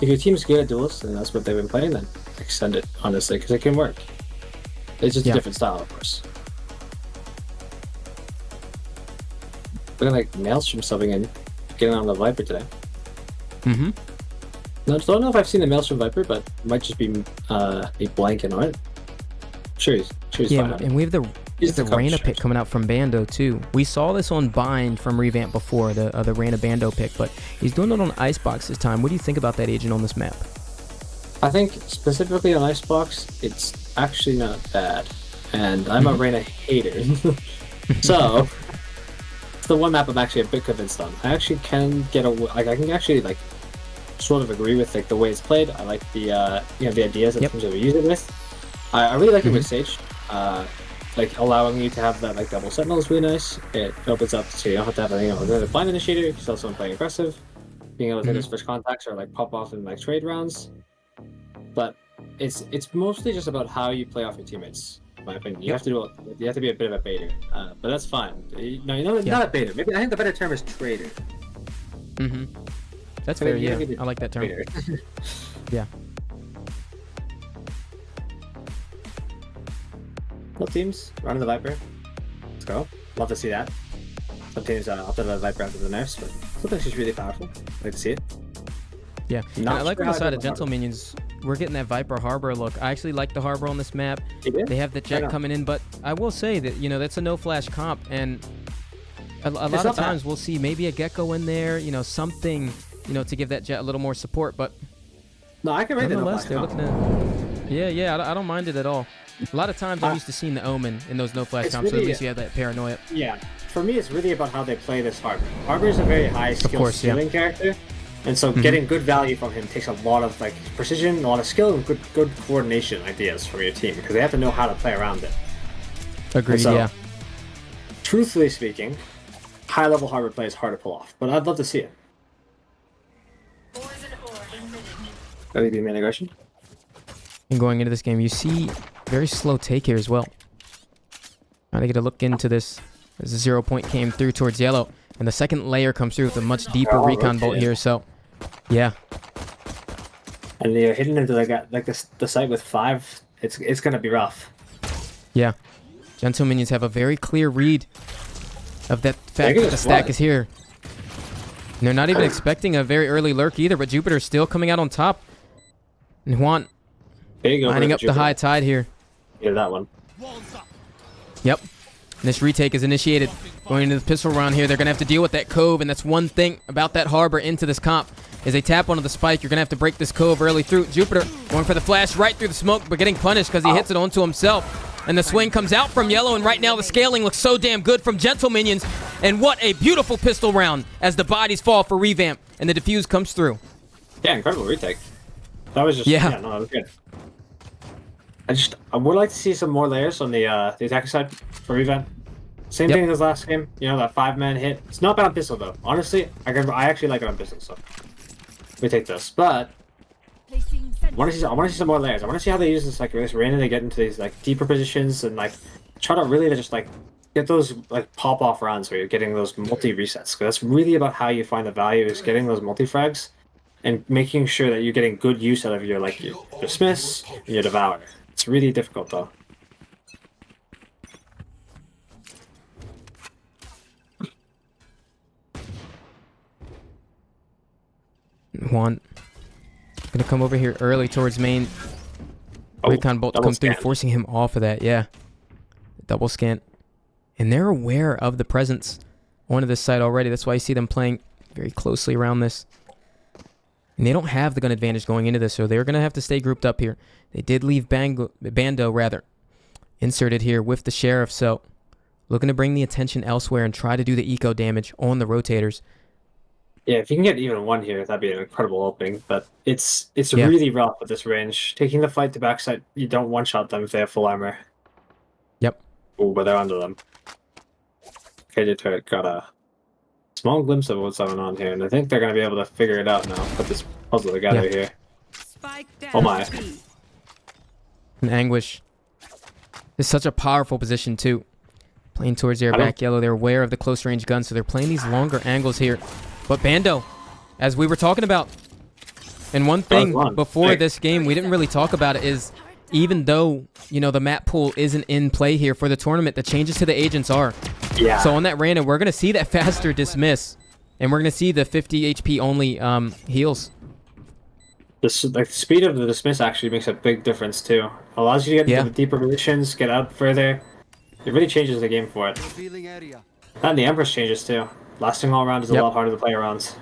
if your team's good at duelists and that's what they've been playing, then extend it, honestly, because it can work. It's just a different style, of course. Look at like Maelstrom subbing in, getting on the Viper today. No, don't know if I've seen the Maelstrom Viper, but it might just be a blanket on it. Sure he's Yeah, fine. and we have the Reyna pick coming out from Bando too. We saw this on Bind from Revamp before, the Reyna Bando pick, but he's doing it on Icebox this time. What do you think about that agent on this map? I think specifically on Icebox, it's actually not bad, and I'm a Reyna hater, so it's the one map I'm actually a bit convinced on. I actually can get I can actually like sort of agree with like the way it's played. I like the the ideas that teams use it with. I really like it with Sage. Like allowing you to have that like double sentinel is really nice. It opens up so you don't have to have a blind initiator. You can still someone playing aggressive. Being able to take those first contacts or like pop off in like trade rounds. But it's mostly just about how you play off your teammates. In my opinion, you have to be a bit of a baiter, but that's fine. Not a baiter. Maybe I think the better term is trader. That's fair. Yeah, I like that term. Yeah. Both teams running the Viper. Let's go. Love to see that. Some teams opted the Viper after the nerfs, but sometimes it's really powerful. I like to see it. Yeah, and I like on the side of Gentle Minions, we're getting that Viper Harbor look. I actually like the Harbor on this map. You did? They have the Jet coming in, but I will say that, you know, that's a no-flash comp, and a lot of times we'll see maybe a Gecko in there, you know, something, you know, to give that Jet a little more support, but no, I can rate the no-flash they're comp. looking at... Yeah, I don't mind it at all. A lot of times I'm used to seeing the Omen in those no-flash comps, so at least you have that paranoia. Yeah, for me, it's really about how they play this Harbor. Harbor is a very high skill stealing character, and so getting good value from him takes a lot of like precision, a lot of skill, and good coordination ideas from your team because they have to know how to play around it. Agreed. So, yeah. Truthfully speaking, high-level Harbor play is hard to pull off, but I'd love to see it. That'd be main aggression. And going into this game, you see very slow take here as well. Trying to get a look into this as the 0 point came through towards yellow, and the second layer comes through with a much deeper recon bolt here. So, yeah. And they're hitting into the site with 5. It's gonna be rough. Yeah. Gentle Minions have a very clear read of that fact that the stack is here. And they're not even expecting a very early lurk either, but Jupiter's still coming out on top. And Juan lining up the high tide here. Yeah, that one. Yep. And this retake is initiated. Going into the pistol round here, they're going to have to deal with that cove, and that's one thing about that Harbor into this comp. As they tap onto the spike, you're going to have to break this cove early through. Jupiter going for the flash right through the smoke, but getting punished because he hits it onto himself. And the swing comes out from yellow, and right now the scaling looks so damn good from Gentle Minions. And what a beautiful pistol round as the bodies fall for revamp, and the defuse comes through. Yeah, incredible retake. That was just no, that was good. I would like to see some more layers on the attacker side for revamp. Same thing as last game. You know, that 5-man hit. It's not bad on pistol though. Honestly, I actually like it on pistol. So we take this, but I want to see some more layers. I want to see how they use this this randomly get into these like deeper positions and like try to really just like get those like pop off rounds where you're getting those multi resets. Because that's really about how you find the value is getting those multi frags and making sure that you're getting good use out of your your dismiss and your devour. It's really difficult though. Juan gonna come over here early towards main. Recon bolt comes through, forcing him off of that. Yeah, double scan, and they're aware of the presence onto this side already. That's why you see them playing very closely around this. And they don't have the gun advantage going into this, so they're gonna have to stay grouped up here. They did leave Bando rather inserted here with the sheriff, so looking to bring the attention elsewhere and try to do the eco damage on the rotators. Yeah, if you can get even one here, that'd be an incredible opening. But it's really rough with this range. Taking the fight to backside, you don't one-shot them if they have full armor. Yep. Oh, but they're under them. KJ Turret got a small glimpse of what's going on here, and I think they're going to be able to figure it out now. Put this puzzle together here. Oh my. And Anguish is such a powerful position too. Playing towards their back yellow, they're aware of the close range guns, so they're playing these longer angles here. But Bando, as we were talking about, and one thing before this game we didn't really talk about it is, even though, you know, the map pool isn't in play here for the tournament, the changes to the agents are. Yeah. So on that random, we're going to see that faster dismiss, and we're going to see the 50 HP only heals. The speed of the dismiss actually makes a big difference too. Allows you to get into the deeper positions, get out further. It really changes the game for it. And the Empress changes too. Lasting all around is a lot harder to play around.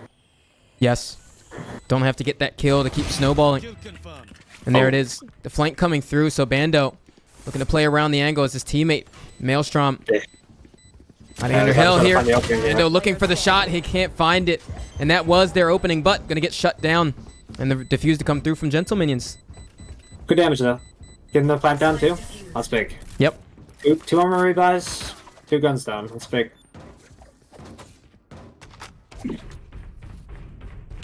Yes. Don't have to get that kill to keep snowballing. And there it is. The flank coming through, so Bando looking to play around the angle as his teammate, Maelstrom. Hiding under hell here. Bando looking for the shot. He can't find it. And that was their opening, but going to get shut down. And the defuse to come through from Gentle Minions. Good damage though. Getting the plant down too. That's big. Yep. Two armor rebuys, 2 guns down. That's big.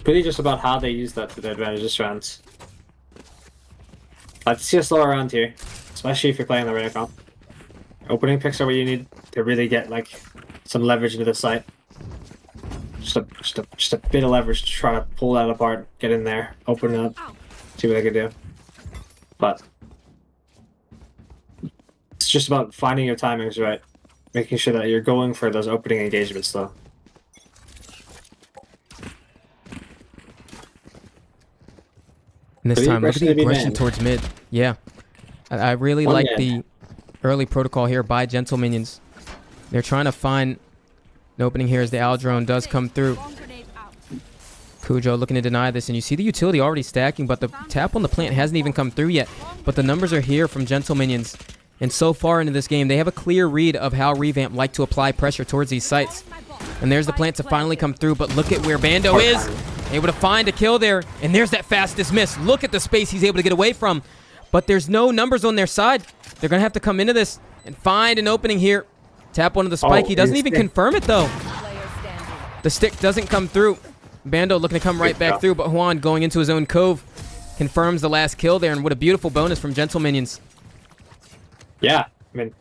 Really just about how they use that to their advantage this round. I'd like to see a slower round here, especially if you're playing the rare comp. Opening picks are what you need to really get like some leverage into the site. Just a bit of leverage to try to pull that apart, get in there, open it up, see what they can do. But it's just about finding your timings right, making sure that you're going for those opening engagements though. And this Pretty time, look at the aggressively aggression manned. towards mid. Yeah. I really One like man. the early protocol here by Gentle Minions. They're trying to find an opening here as the Owl drone does come through. Bomb grenade out. Cujo looking to deny this, and you see the utility already stacking, but the tap on the plant hasn't even come through yet. But the numbers are here from Gentle Minions. And so far into this game, they have a clear read of how Revamp like to apply pressure towards these sites. And there's the plant to finally come through, but look at where Bando is. Able to find a kill there, and there's that fast dismiss. Look at the space he's able to get away from. But there's no numbers on their side. They're going to have to come into this and find an opening here. Tap onto the spike. He doesn't even confirm it, though. Player standing. The stick doesn't come through. Bando looking to come right back through, but Juan going into his own cove confirms the last kill there, and what a beautiful bonus from Gentle Minions. Yeah, I mean,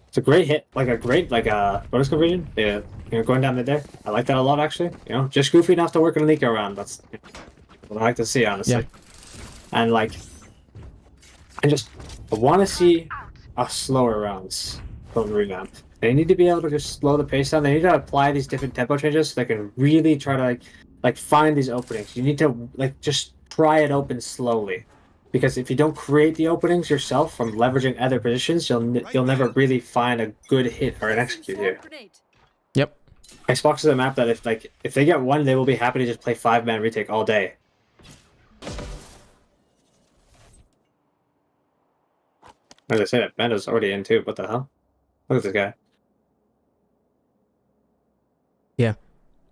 it's a great hit, like a great bonus conversion. Yeah, going down mid there. I like that a lot, actually. Just goofy enough to work in a leak around. That's what I like to see, honestly. Yeah. And I want to see a slower rounds from Revamp. They need to be able to just slow the pace down. They need to apply these different tempo changes so they can really try to find these openings. You need to just try it open slowly. Because if you don't create the openings yourself from leveraging other positions, you'll never really find a good hit or an execute here. Yep. Icebox is a map that if they get one, they will be happy to just play 5-man retake all day. As I said, Bando's already in too. What the hell? Look at this guy. Yeah.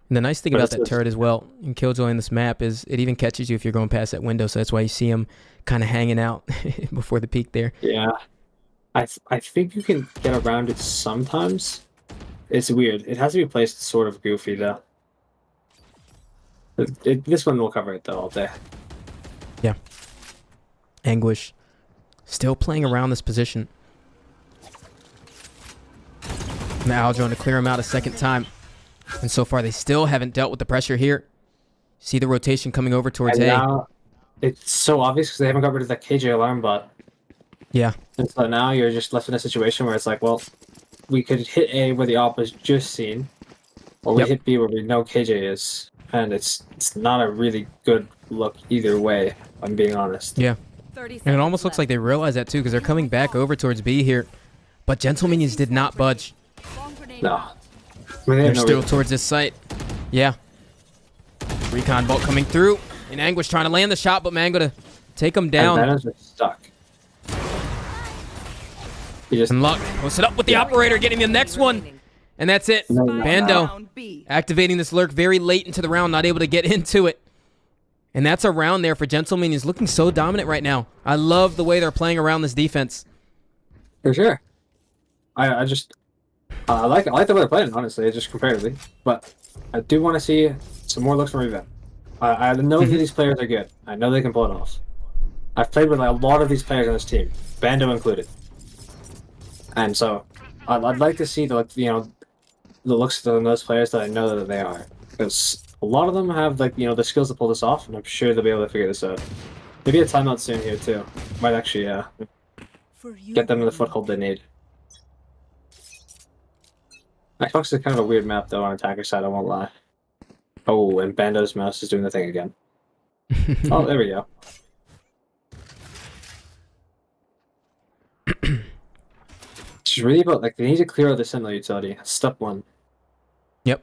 And the nice thing But about it's that just- turret as well in Killjoy in this map is it even catches you if you're going past that window, so that's why you see him kind of hanging out before the peak there. Yeah. I think you can get around it sometimes. It's weird. It has to be placed sort of goofy, though. This one will cover it, though, all day. Yeah. Anguish still playing around this position. And the Owl drone to clear him out a second time. And so far, they still haven't dealt with the pressure here. See the rotation coming over towards And A. now, it's so obvious because they haven't got rid of that KJ alarm bot. Yeah. And so now you're just left in a situation where it's like, well, we could hit A where the op was just seen, or we Yep. hit B where we know KJ is, and it's not a really good look either way, if I'm being honest. Yeah. 30 And it almost looks like they realize that too because they're coming back over towards B here. But Gentle Minions did not budge. Bomb grenade No. out. I mean, they They're have no still reason- towards this site. Yeah. Recon bolt coming through. And Anguish trying to land the shot, but Mango to take him and down. Bando's just stuck. He just And Luck hooks it up with the operator, getting the next one. And that's it. No. Bando Round B. activating this lurk very late into the round, not able to get into it. And that's a round there for Gentle Minions, looking so dominant right now. I love the way they're playing around this defense. for sure. I just I like the way they're playing, honestly, just comparatively. But I do want to see some more looks from Revamp. I know that these players are good. I know they can pull it off. I've played with a lot of these players on this team, Bando included. And so I'd like to see the looks of those players that I know that they are, because a lot of them have the skills to pull this off, and I'm sure they'll be able to figure this out. Maybe a timeout soon here too. Might actually get them the foothold they need. Icebox is kind of a weird map though on attacker side, I won't lie. Oh, and Bando's mouse is doing the thing again. Oh, there we go. It's really about they need to clear out the Sentinel utility. That's step one. Yep.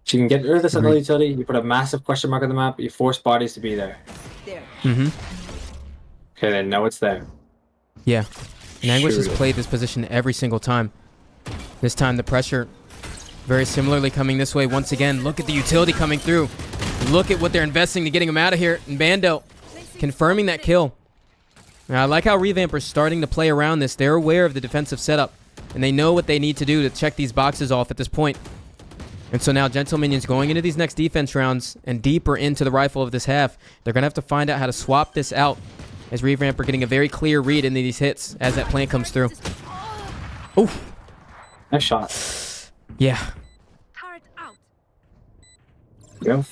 If you can get rid of the Sentinel Agreed. utility, you put a massive question mark on the map, you force bodies to be there. There. Mm-hmm. Okay, they know it's there. Yeah. And Anguish has Shoot it. played this position every single time. This time the pressure very similarly coming this way once again. Look at the utility coming through. Look at what they're investing to getting him out of here. And Bando confirming that kill. Now, I like how Revampers starting to play around this. They're aware of the defensive setup, and they know what they need to do to check these boxes off at this point. And so now Gentle Minions going into these next defense rounds and deeper into the rifle of this half. They're going to have to find out how to swap this out as Revamp are getting a very clear read into these hits as that plant comes through. Oof. Nice shot. Yeah. Turret out. Go.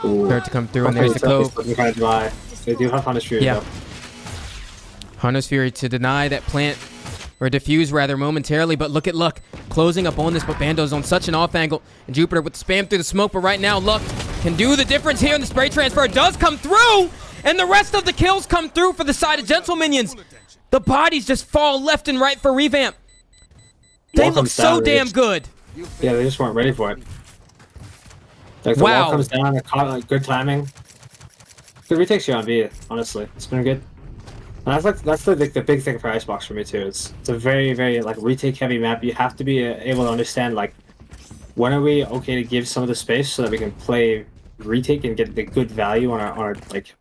Ooh. Start to come through, and there's the cove. Kind of dry. They do have Hunter's Fury Yeah. though. Hunter's Fury to deny that plant, or defuse rather momentarily, but look at Luck. closing up on this, but Bando's on such an off angle. And Jupiter with the spam through the smoke, but right now Luck can do the difference here, and the spray transfer does come through, and the rest of the kills come through for the side of Gentle Minions. The bodies just fall left and right for Revamp. They look so damn good. Yeah, they just weren't ready for it. Like the wall comes down, it caught like good timing. Good retakes here on B, honestly. It's been good. And that's the big thing for Icebox for me too. It's a very, very like retake heavy map. You have to be able to understand like when are we okay to give some of the space so that we can play retake and get the good value on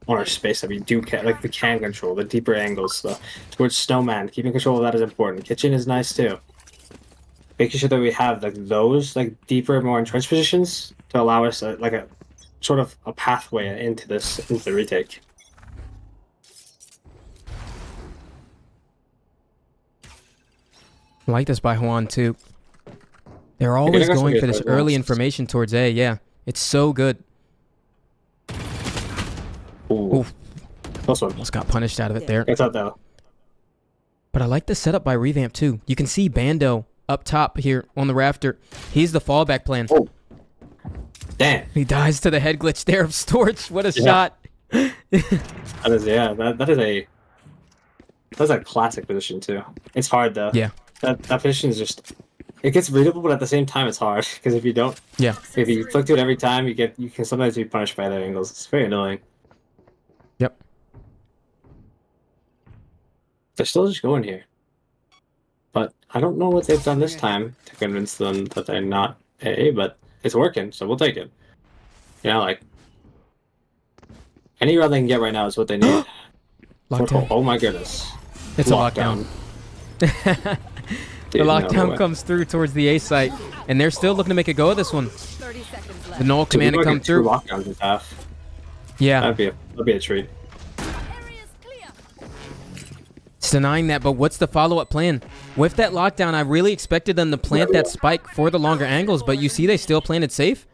our space that we do like the can control, the deeper angles. So towards Snowman, keeping control of that is important. Kitchen is nice too. Making sure that we have like those like deeper, more entrenched positions to allow us like a sort of a pathway into the retake. I like this by Juan too. They're always going for this early information towards A. Yeah, it's so good. Ooh. Close one. Almost got punished out of it there. It's out though. But I like the setup by Revamp too. You can see Bando up top here on the rafter. He's the fallback plan. Oh. Damn. He dies to the head glitch there of Storch. What a shot. That is a classic position too. It's hard though. Yeah. That position is just, it gets readable, but at the same time it's hard because if you don't, if you flick to it every time, you can sometimes be punished by other angles. It's very annoying. Yep. They're still just going here, but I don't know what they've done this time to convince them that they're not A, but it's working, so we'll take it. You know, like any round they can get right now is what they need. Oh my goodness! It's lockdown. A lockdown. The lockdown comes through towards the A site, and they're still looking to make a go of this one. 30 seconds left. The null command to come through. Lockdowns in half. Yeah. That'd be a treat. Area's clear. It's denying that, but what's the follow-up plan? With that lockdown, I really expected them to plant that spike for the longer angles, but you see they still planted safe.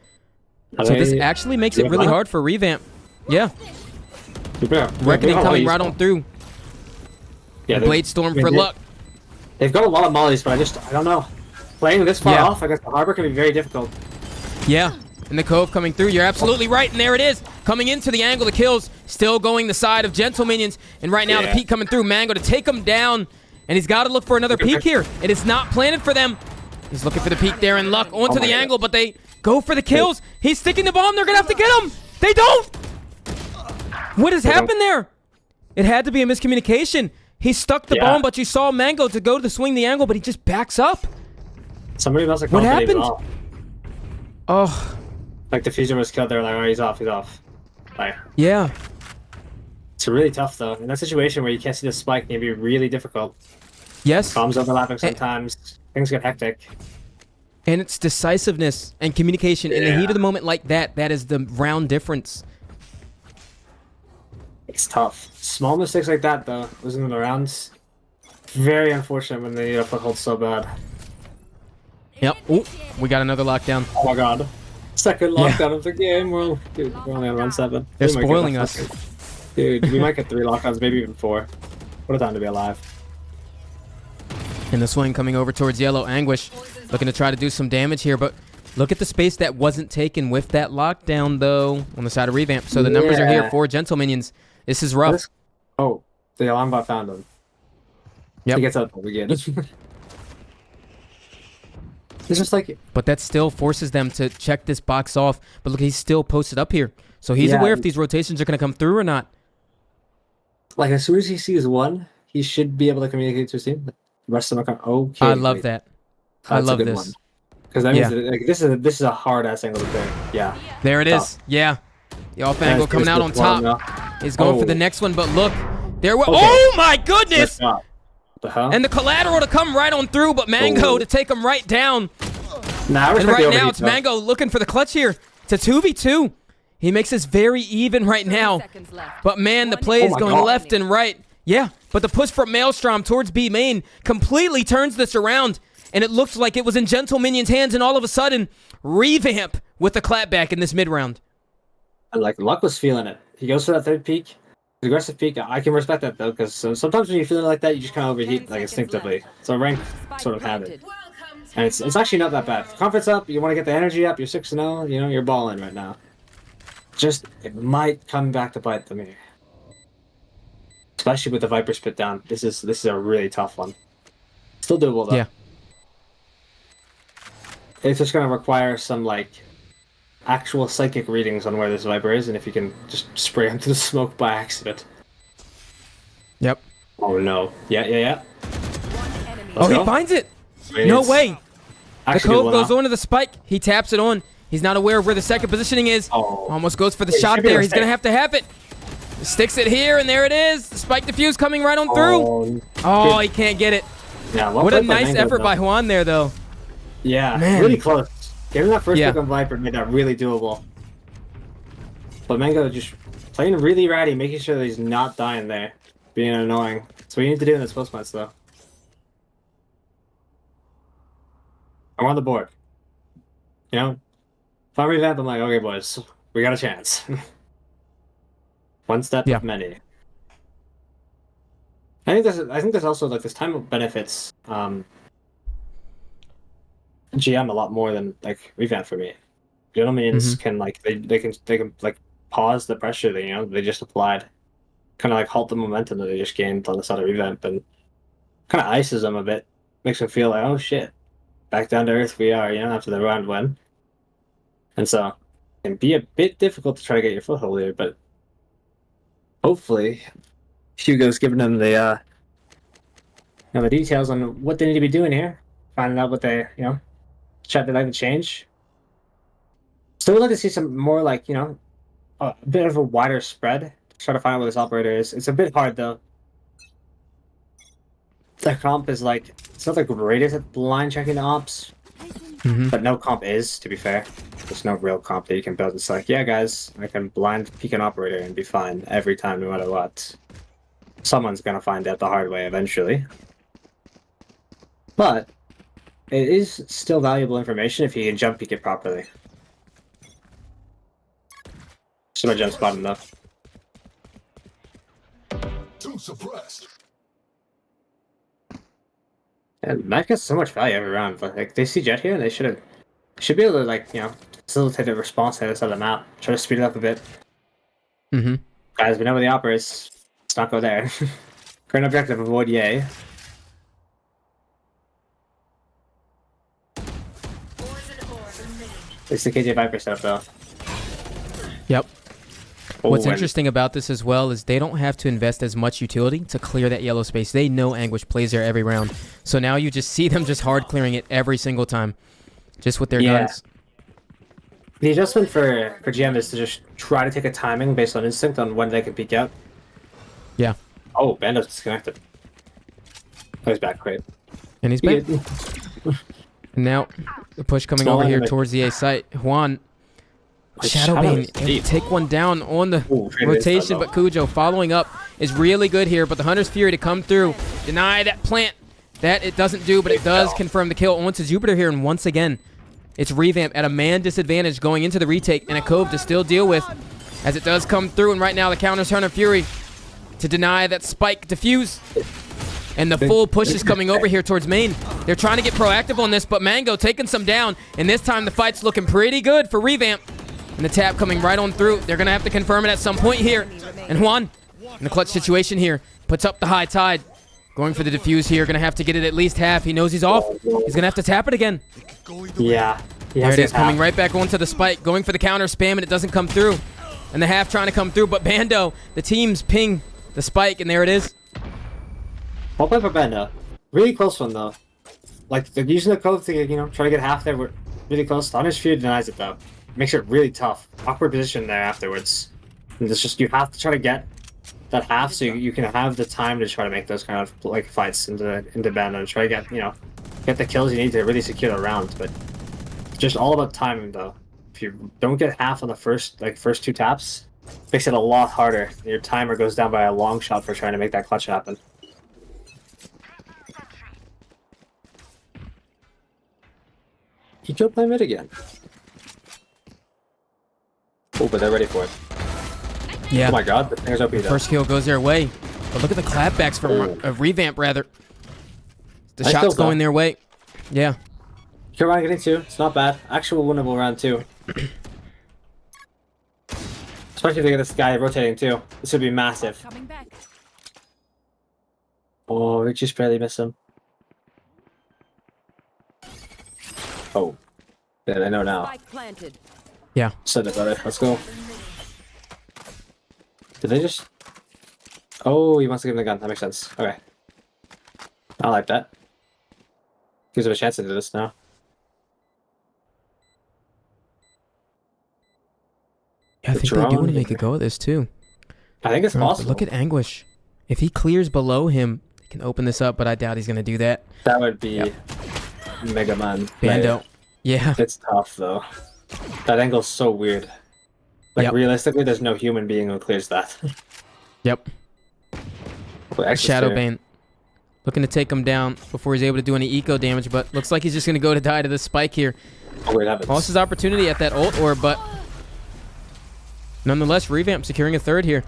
So this actually makes it really hard for Revamp. Yeah. Reckoning coming right on through. Yeah, Blade Storm for Luck. They've got a lot of mollies, but I don't know. Playing this far off against the harbor can be very difficult. Yeah, and the Cove coming through. You're absolutely right, and there it is. Coming into the angle, the kills still going the side of Gentle Minions. And right now the peek coming through. Mango to take him down, and he's got to look for another peek here. It is not planted for them. He's looking for the peek there, and Luck onto the angle, but they go for the kills. He's sticking the bomb. They're going to have to get him. They don't. What has happened there? It had to be a miscommunication. He stuck the bomb, but you saw Mango to go to swing the angle, but he just backs up. Somebody must have what happened? happened? Oh. Like the fusion was killed, they're like, oh, he's off. Like, yeah. It's really tough, though. In that situation where you can't see the spike, it can be really difficult. Yes. Bombs overlapping sometimes. Things get hectic. And it's decisiveness and communication in the heat of the moment like that. That is the round difference. It's tough. Small mistakes like that, though, losing the rounds, very unfortunate when they need a foothold so bad. Yep. Ooh, we got another lockdown. Oh my god. Second lockdown of the game. We're only on round 7. They're spoiling us. Dude, we might get 3 lockdowns, maybe even 4. What a time to be alive. And the swing coming over towards Yellow. Anguish looking to try to do some damage here, but look at the space that wasn't taken with that lockdown, though, on the side of Revamp. So the numbers are here for Gentle Minions. This is rough. Oh, the alarm bot found him. Yep. He gets out again. It's just like... But that still forces them to check this box off. But look, he's still posted up here. So he's aware if these rotations are going to come through or not. Like, as soon as he sees one, he should be able to communicate to his team. The rest of them are okay. I love that. I love this. Because that means that, like, this is a hard-ass angle to play. Yeah. There it is. Yeah. The off angle coming out on top. He's going for the next one, but look. There we Oh my goodness! What the hell? And the collateral to come right on through, but Mango to take him right down. And right now it's Mango looking for the clutch here. It's a 2v2. He makes this very even right now. But man, the play is going left and right. Yeah, but the push from Maelstrom towards B main completely turns this around. And it looked like it was in Gentle Minion's hands, and all of a sudden, Revamp with the clapback in this mid-round. And like, Luck was feeling it. He goes for that third peak. Aggressive peak. I can respect that, though, because sometimes when you're feeling like that, you just kind of overheat, like, instinctively. So rank sort of habit. And it's actually not that bad. Confidence up, you want to get the energy up, you're 6-0, you know, you're balling right now. Just, it might come back to bite them here. Especially with the Viper spit down. This is a really tough one. Still doable though. Yeah. It's just gonna require some like actual psychic readings on where this Viper is, and if you can just spray into the smoke by accident. Yep. Oh no. Yeah. One enemy. Oh, go. he finds it. Wait, No it's way. The actually cove one goes off. onto the spike. He taps it on. He's not aware of where the second positioning is. Oh. Almost goes for the It shot should be there. a He's going to mistake. have it. Sticks it here, and there it is. The spike diffuse coming right on through. Oh, he can't get it. Yeah, well What a played by nice Mango, effort though. by Juan there, though. Yeah, Man. really close. Getting that first Yeah. pick on Viper made that really doable. But Mango just playing really ratty, making sure that he's not dying there. Being annoying. That's what you need to do in this post match, though. I'm on the board. You know? If I revamp, I'm like, okay, boys, we got a chance. One step Yeah. of many. I think there's also like this time benefits GM a lot more than like revamp for me. Gentlemen's can like they can like pause the pressure that, you know, they just applied, kind of like halt the momentum that they just gained on the side of revamp, and kind of ices them a bit, makes them feel like, oh shit, back down to earth we are, you know, after the round win. And so it can be a bit difficult to try to get your foothold here, but hopefully Hugo's giving them the you know, the details on what they need to be doing here, finding out what they, you know, chat they'd like to change. Still would like to see some more, like, you know, a bit of a wider spread to try to find out what this operator is. It's a bit hard though. The comp is like, it's not the greatest at line checking the ops, but no comp is, to be fair. There's no real comp that you can build. It's like, yeah, guys, I can blind peek an operator and be fine every time, no matter what. Someone's gonna find out the hard way eventually. But it is still valuable information if you can jump peek it properly. So my jump spot enough. Two suppressed. And Matt gets so much value every round. But like, they see Jet here, and they should be able to, like, you know, facilitate a response to this other map. Try to speed it up a bit. Guys, we know where the opera is. Let's not go there. Current objective: avoid Yay. It's the KJ Viper setup though. Yep. Oh, What's and- interesting about this as well is they don't have to invest as much utility to clear that yellow space. They know Anguish plays there every round. So now you just see them just hard clearing it every single time. Just with their guns. The adjustment for GM is to just try to take a timing based on instinct on when they can peek out. Yeah. Oh, Bando's disconnected. Oh, he's back, great. And he's back. And now the push coming Small over here enemy. towards the A site. Juan, Shadow Shadowbane, is able deep. to take one down on the Ooh, great rotation, base, but Cujo following up is really good here. But the Hunter's Fury to come through, deny that plant. That it doesn't do, but it does confirm the kill onto Jupiter here. And once again, it's Revamp at a man disadvantage going into the retake, and a Cove to still deal with as it does come through. And right now the counter's Hunter Fury to deny that spike diffuse. And the full push is coming over here towards main. They're trying to get proactive on this, but Mango taking some down. And this time the fight's looking pretty good for Revamp. And the tap coming right on through. They're going to have to confirm it at some point here. And Juan, in the clutch situation here, puts up the high tide. Going for the diffuse here. Going to have to get it at least half. He knows he's off. He's going to have to tap it again. Yeah. There it is, coming right back onto the spike. Going for the counter spam, and it doesn't come through. And the half trying to come through, but Bando, the teams ping the spike, and there it is. Well played for Bando. Really close one though. Like, they're using the code to, you know, try to get half there. We're really close. Hunter's Fury denies it though. Makes it really tough. Awkward position there afterwards. And it's just, you have to try to get that half so you can have the time to try to make those kind of like fights into Bando and try to get, you know, get the kills you need to really secure the round. But it's just all about timing though. If you don't get half on the first two taps, it makes it a lot harder. Your timer goes down by a long shot for trying to make that clutch happen. Eco play mid again. Oh, but they're ready for it. Yeah. Oh my god, the thing's OP though. First kill goes their way. But look at the clapbacks from Revamp, rather. The Nice shot's kills, though. going their way. Yeah. Kill round getting 2. It's not bad. Actual winnable round 2. Especially if they get this guy rotating too. This would be massive. Coming back. Oh, we just barely missed him. Oh. Yeah, I know now. Spike planted. Yeah. Said it better. Let's go. Did they just... Oh, he wants to give him the gun. That makes sense. Okay. I like that. Gives him a chance to do this now. Yeah, I think they do want to make a go at this too. I think it's possible. Look at Anguish. If he clears below him, he can open this up, but I doubt he's going to do that. That would be Mega Man. Bando. Yeah. It's tough though. That angle's so weird. Like realistically, there's no human being who clears that. Yep. Wait, Shadowbane. Looking to take him down before he's able to do any eco damage, but looks like he's just going to go to die to the spike here. Oh, wait, happens. Lost his opportunity at that ult orb, but nonetheless, Revamp securing a third here.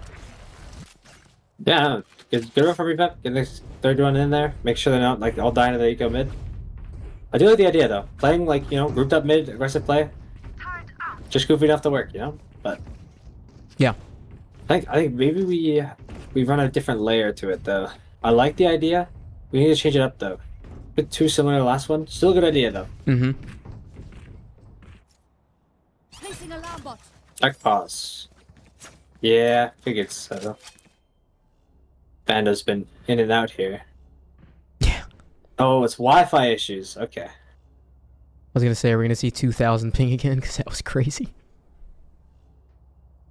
Yeah, good one for Revamp. Get this third one in there. Make sure they're not like all dying to the eco mid. I do like the idea though. Playing like, you know, grouped up mid, aggressive play. Just goofy enough to work, you know? But yeah. I think maybe we run a different layer to it though. I like the idea. We need to change it up though. A bit too similar to the last one. Still a good idea though. Mm-hmm. Placing alarm bot. Check pause. Yeah, figured so. Bando's been in and out here. Yeah. Oh, it's Wi-Fi issues. Okay. I was going to say, are we going to see 2,000 ping again? Because that was crazy.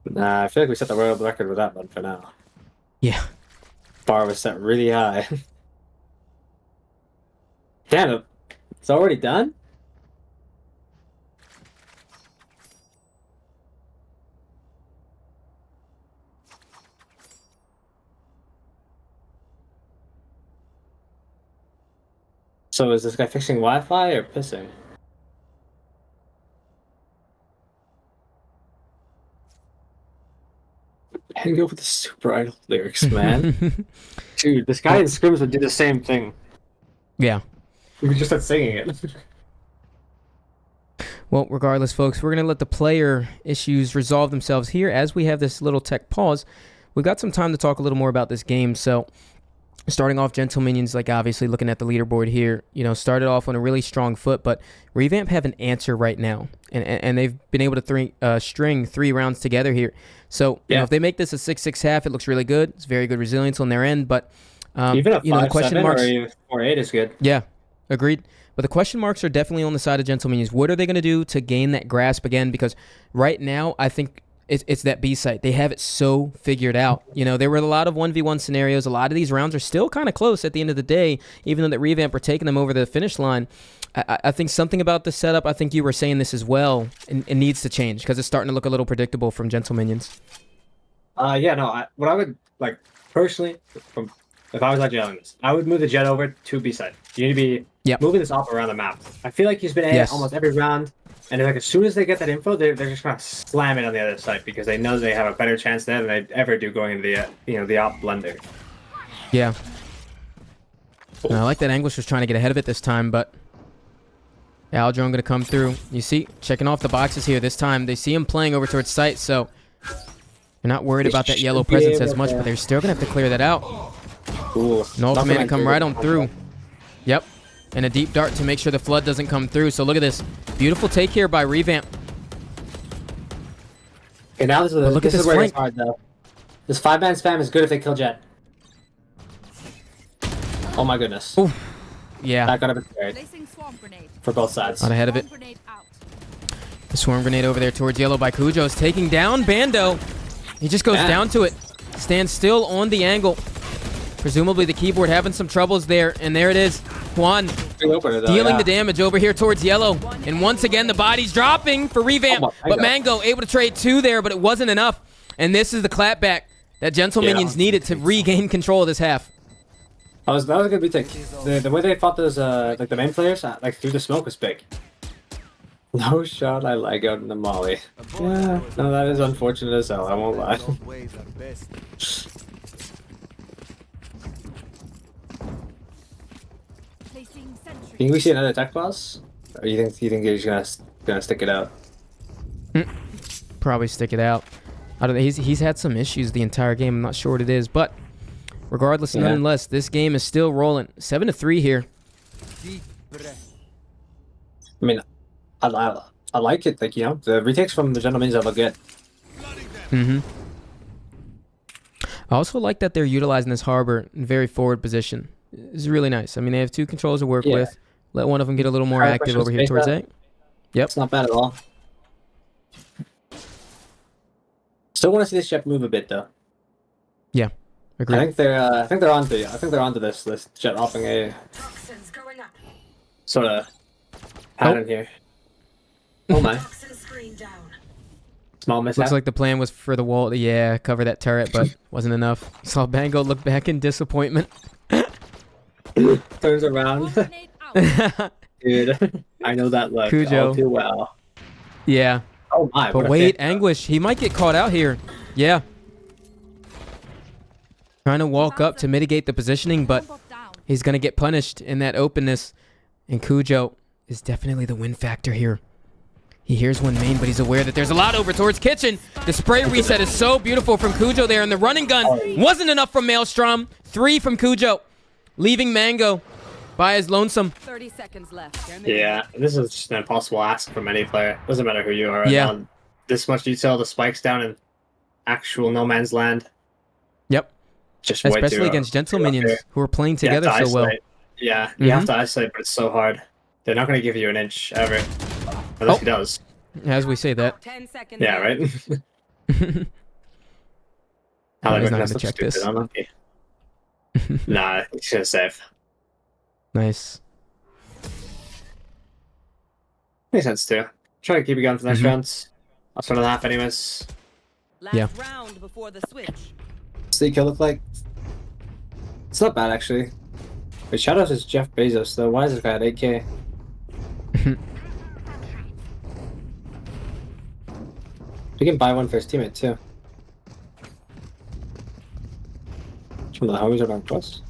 Nah, I feel like we set the world record with that one for now. Yeah. Bar was set really high. Damn, it's already done? So is this guy fixing Wi-Fi or pissing? And go with the Super Idol lyrics, man. Dude, this guy in scrims would do the same thing. Yeah. We could just start singing it. Well, regardless, folks, we're going to let the player issues resolve themselves here as we have this little tech pause. We've got some time to talk a little more about this game, so starting off, Gentle Minions, like obviously looking at the leaderboard here, you know, started off on a really strong foot, but Revamp have an answer right now, and they've been able to string 3 rounds together here. So, you know, if they make this a 6-6 half, it looks really good. It's very good resilience on their end, but even a 5-7 or 4-8 is good. Yeah, agreed. But the question marks are definitely on the side of Gentle Minions. What are they going to do to gain that grasp again? Because right now, I think it's that B site. They have it so figured out. You know, there were a lot of 1v1 scenarios. A lot of these rounds are still kind of close at the end of the day, even though that Revamp are taking them over the finish line. I think something about the setup, I think you were saying this as well, it needs to change because it's starting to look a little predictable from Gentle Minions. Yeah, no, what I would, like, personally, if I was like yelling this, I would move the Jet over to B side. You need to be moving this up around the map. I feel like he's been A almost every round. And like as soon as they get that info, they're just gonna slam it on the other side because they know they have a better chance there than they ever do going into the the op blender. Yeah. And I like that Anguish was trying to get ahead of it this time, but Aldrone gonna come through. You see, checking off the boxes here this time. They see him playing over towards site, so they're not worried about that yellow presence as much, but they're still gonna have to clear that out. Ooh, An ultimate to come right on through. Yep. And a deep dart to make sure the flood doesn't come through. So look at this. Beautiful take here by Revamp. Okay, now this is where flank. it's hard though. This 5-man spam is good if they kill Jet. Oh my goodness. Ooh. Yeah. That got a bit scary Placing swarm grenade. for both sides. Out ahead of it. Swarm grenade out. The swarm grenade over there towards yellow by Kujo's taking down Bando. He just goes down to it. Stands still on the angle. Presumably the keyboard having some troubles there. And there it is. Juan dealing the damage over here towards yellow. And once again, the body's dropping for Revamp. But Mango able to trade 2 there, but it wasn't enough. And this is the clapback that Gentle Minions needed to regain control of this half. That was a good retake. The way they fought those like the main players like through the smoke was big. No shot I like out in the molly. Yeah, no, that is unfortunate as hell, I won't lie. Placing sentry. Can we see another tech boss? Or you think he's gonna stick it out? Probably stick it out. I don't know. He's had some issues the entire game. I'm not sure what it is, but regardless, nonetheless, this game is still rolling. 7-3 here. Deep breath. I mean, I like it. Like, you know, the retakes from the gentlemen that look good. Mm-hmm. I also like that they're utilizing this harbor in very forward position. It's really nice. I mean, they have 2 controls to work with. Let one of them get a little more active over here towards A. Yep. It's not bad at all. Still want to see this jet move a bit though. Yeah, agreed. I think they're onto this jet hopping a sort of pattern here. Oh my! Small mishap. Looks like the plan was for the wall to cover that turret, but wasn't enough. Saw Bango look back in disappointment. Turns around. Bomb grenade out. Dude, I know that look Cujo. all too well. Yeah. Oh my! But wait, Anguish, he might get caught out here. Yeah. Trying to walk up to mitigate the positioning, but Bomb down. he's going to get punished in that openness. And Cujo is definitely the win factor here. He hears one main, but he's aware that there's a lot over towards Kitchen. The spray reset is so beautiful from Cujo there, and the running gun wasn't enough from Maelstrom. 3 from Cujo, leaving Mango by his lonesome. 30 seconds left. Yeah, this is just an impossible ask from any player. Doesn't matter who you are. Right Yeah. now. This much detail, the spikes down in actual no man's land. Yep. Just way Especially too, against Gentle too up Minions, there. who are playing You have together to so well. isolate. Yeah, you have to isolate, but it's so hard. They're not going to give you an inch ever. Unless he does. As we say that. 10 seconds. Yeah, right? I was not That's gonna check stupid, this. unlucky. Nah, he's gonna save. Nice. Makes sense too. Try to keep it going for the next rounds. That's 1.5 anyways. Last Yeah. round before the switch. What's the kill look like? It's not bad actually. Wait, Shadows is Jeff Bezos though. Why is this guy at 8K? We can buy one for his teammate too. Some of the homies are on plus.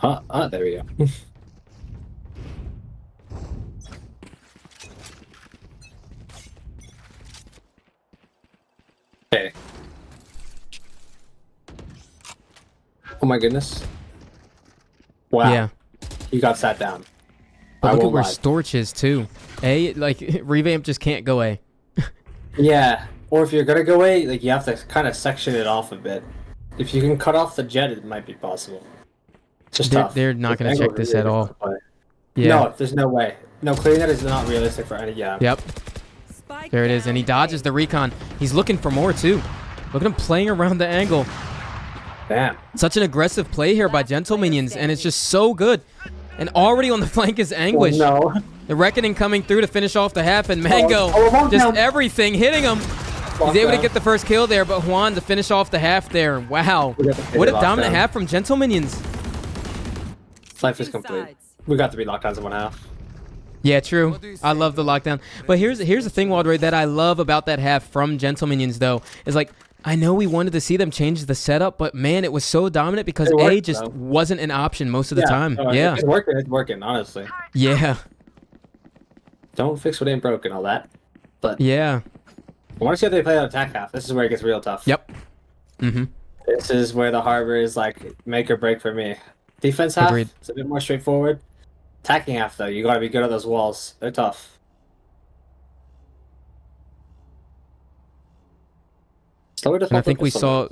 There we go. Okay. Oh my goodness. Wow. Yeah. You got sat down. But I look at won't where lie. Storch is too. Like Revamp just can't go A. Yeah. Or if you're gonna go A, like you have to kind of section it off a bit. If you can cut off the jet, it might be possible. It's just tough. They're not going to check this at all. Yeah. Yeah. No, there's no way. No, clearing that is not realistic for any. Yeah. Yep. Spike There it is, down and he A. dodges the recon. He's looking for more too. Look at him playing around the angle. Damn. Such an aggressive play here by Gentle Minions, and it's just so good. And already on the flank is Anguish. Oh, no. The Reckoning coming through to finish off the half, and Mango, oh, just down. everything hitting him. He's able to get the first kill there, but Juan to finish off the half there. Wow. What a dominant half from Gentle Minions. Life is Two complete. sides. We got 3 lockdowns in 1/2. Yeah, true. I love the lockdown. But here's the thing, Wildray, that I love about that half from Gentle Minions, though, is like, I know we wanted to see them change the setup, but man, it was so dominant because It worked, A just though. wasn't an option most of the time. Yeah. It's working. It's working. Honestly. Yeah. Don't fix what ain't broken. All that. But Yeah. I want to see how they play on attack half. This is where it gets real tough. Yep. Mm-hmm. This is where the harbor is like make or break for me. Defense half, Agreed. it's a bit more straightforward. Attacking half though, you gotta be good at those walls. They're tough. Slower And I think we saw,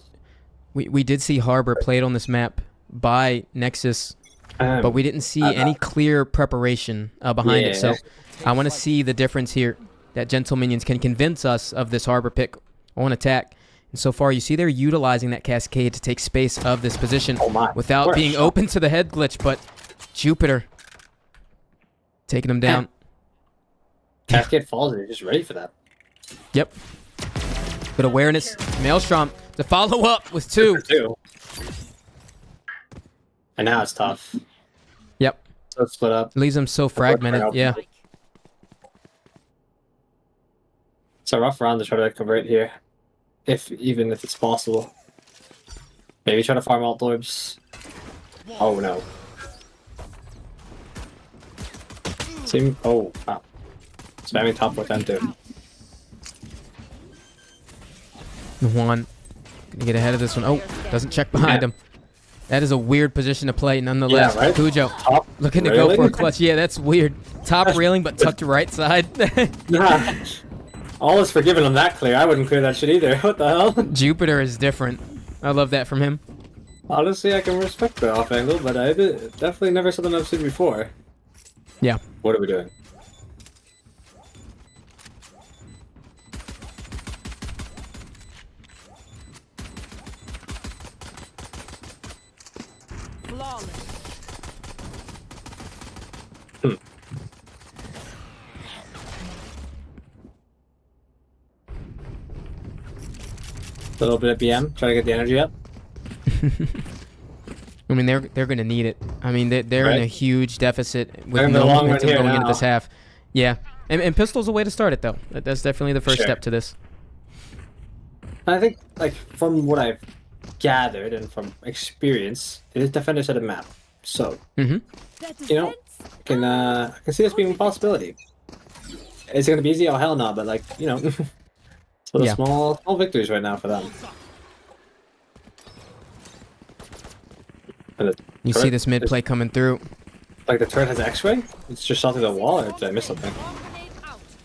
we did see Harbor played on this map by Nexus, but we didn't see any clear preparation behind it. So I want to see the difference here that Gentle Minions can convince us of this Harbor pick on attack. And so far, you see they're utilizing that Cascade to take space of this position without What a being shot. open to the head glitch, but Jupiter taking him down. Cascade falls and you're just ready for that. Yep. Good awareness. Maelstrom to follow up with 2. And now it's tough. Yep. So it's split up. Leaves them so fragmented. Yeah. It's a rough round to try to convert here. Even if it's possible. Maybe try to farm alt orbs. Oh no. Team. Oh, wow. Spamming top with them too. Juan gonna get ahead of this one. Oh, doesn't check behind him. That is a weird position to play nonetheless. Yeah, right? Cujo Top looking to railing? go for a clutch. Yeah, that's weird. Top railing, but tucked right side. Nah. All is forgiven on that clear. I wouldn't clear that shit either. What the hell? Jupiter is different. I love that from him. Honestly, I can respect the off angle, but I definitely never something I've seen before. Yeah. What are we doing? Flawless. A little bit of BM, try to get the energy up. I mean, they're going to need it. I mean, they're in a Right. huge deficit with They're in the no long run momentum here going into now. this half. Yeah. And pistol's a way to start it, though. That's definitely the first Sure. step to this. I think, like, from what I've gathered and from experience, it is defender set of map. So, Mm-hmm. you know, I can see this being a possibility. Is it going to be easy? Oh, hell no. But, like, you know, sort of Yeah. small victories right now for them. And the You see turret this mid is- play coming through. Like, the turret has an X-ray? It's just shot through the wall, or did I miss something?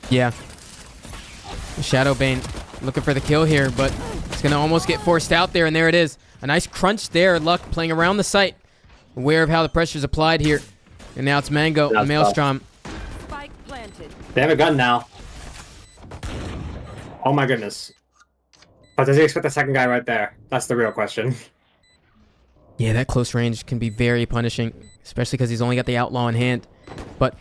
Yeah. Shadowbane looking for the kill here, but it's going to almost get forced out there, and there it is. A nice crunch there. Luck playing around the site. Aware of how the pressure's applied here. And now it's Mango, That's Maelstrom. Spike planted. They have a gun now. Oh my goodness. But does he expect the second guy right there? That's the real question. Yeah, that close range can be very punishing, especially because he's only got the Outlaw in hand. But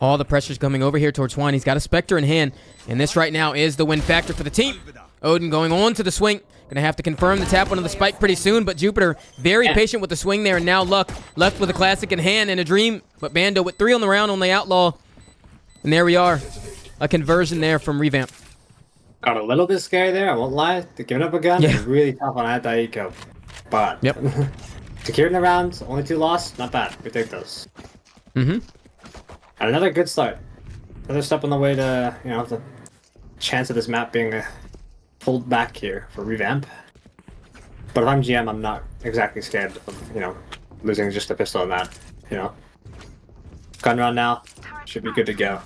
all the pressure's coming over here towards Juan. He's got a Spectre in hand, and this right now is the win factor for the team. Odin going on to the swing. Gonna have to confirm the tap onto the spike pretty soon, but Jupiter very patient with the swing there, and now Luck left with a classic in hand and a dream. But Bando with 3 on the round on the Outlaw. And there we are. A conversion there from Revamp. Got a little bit scary there, I won't lie. Giving up a gun Yeah. is really tough on Adaiko. But Yep. securing the round, only 2 lost, not bad. We take those. Mm-hmm. And another good start. Another step on the way to, you know, the chance of this map being pulled back here for Revamp. But if I'm GM, I'm not exactly scared of, you know, losing just a pistol on that, you know. Gun round now, should be good to go.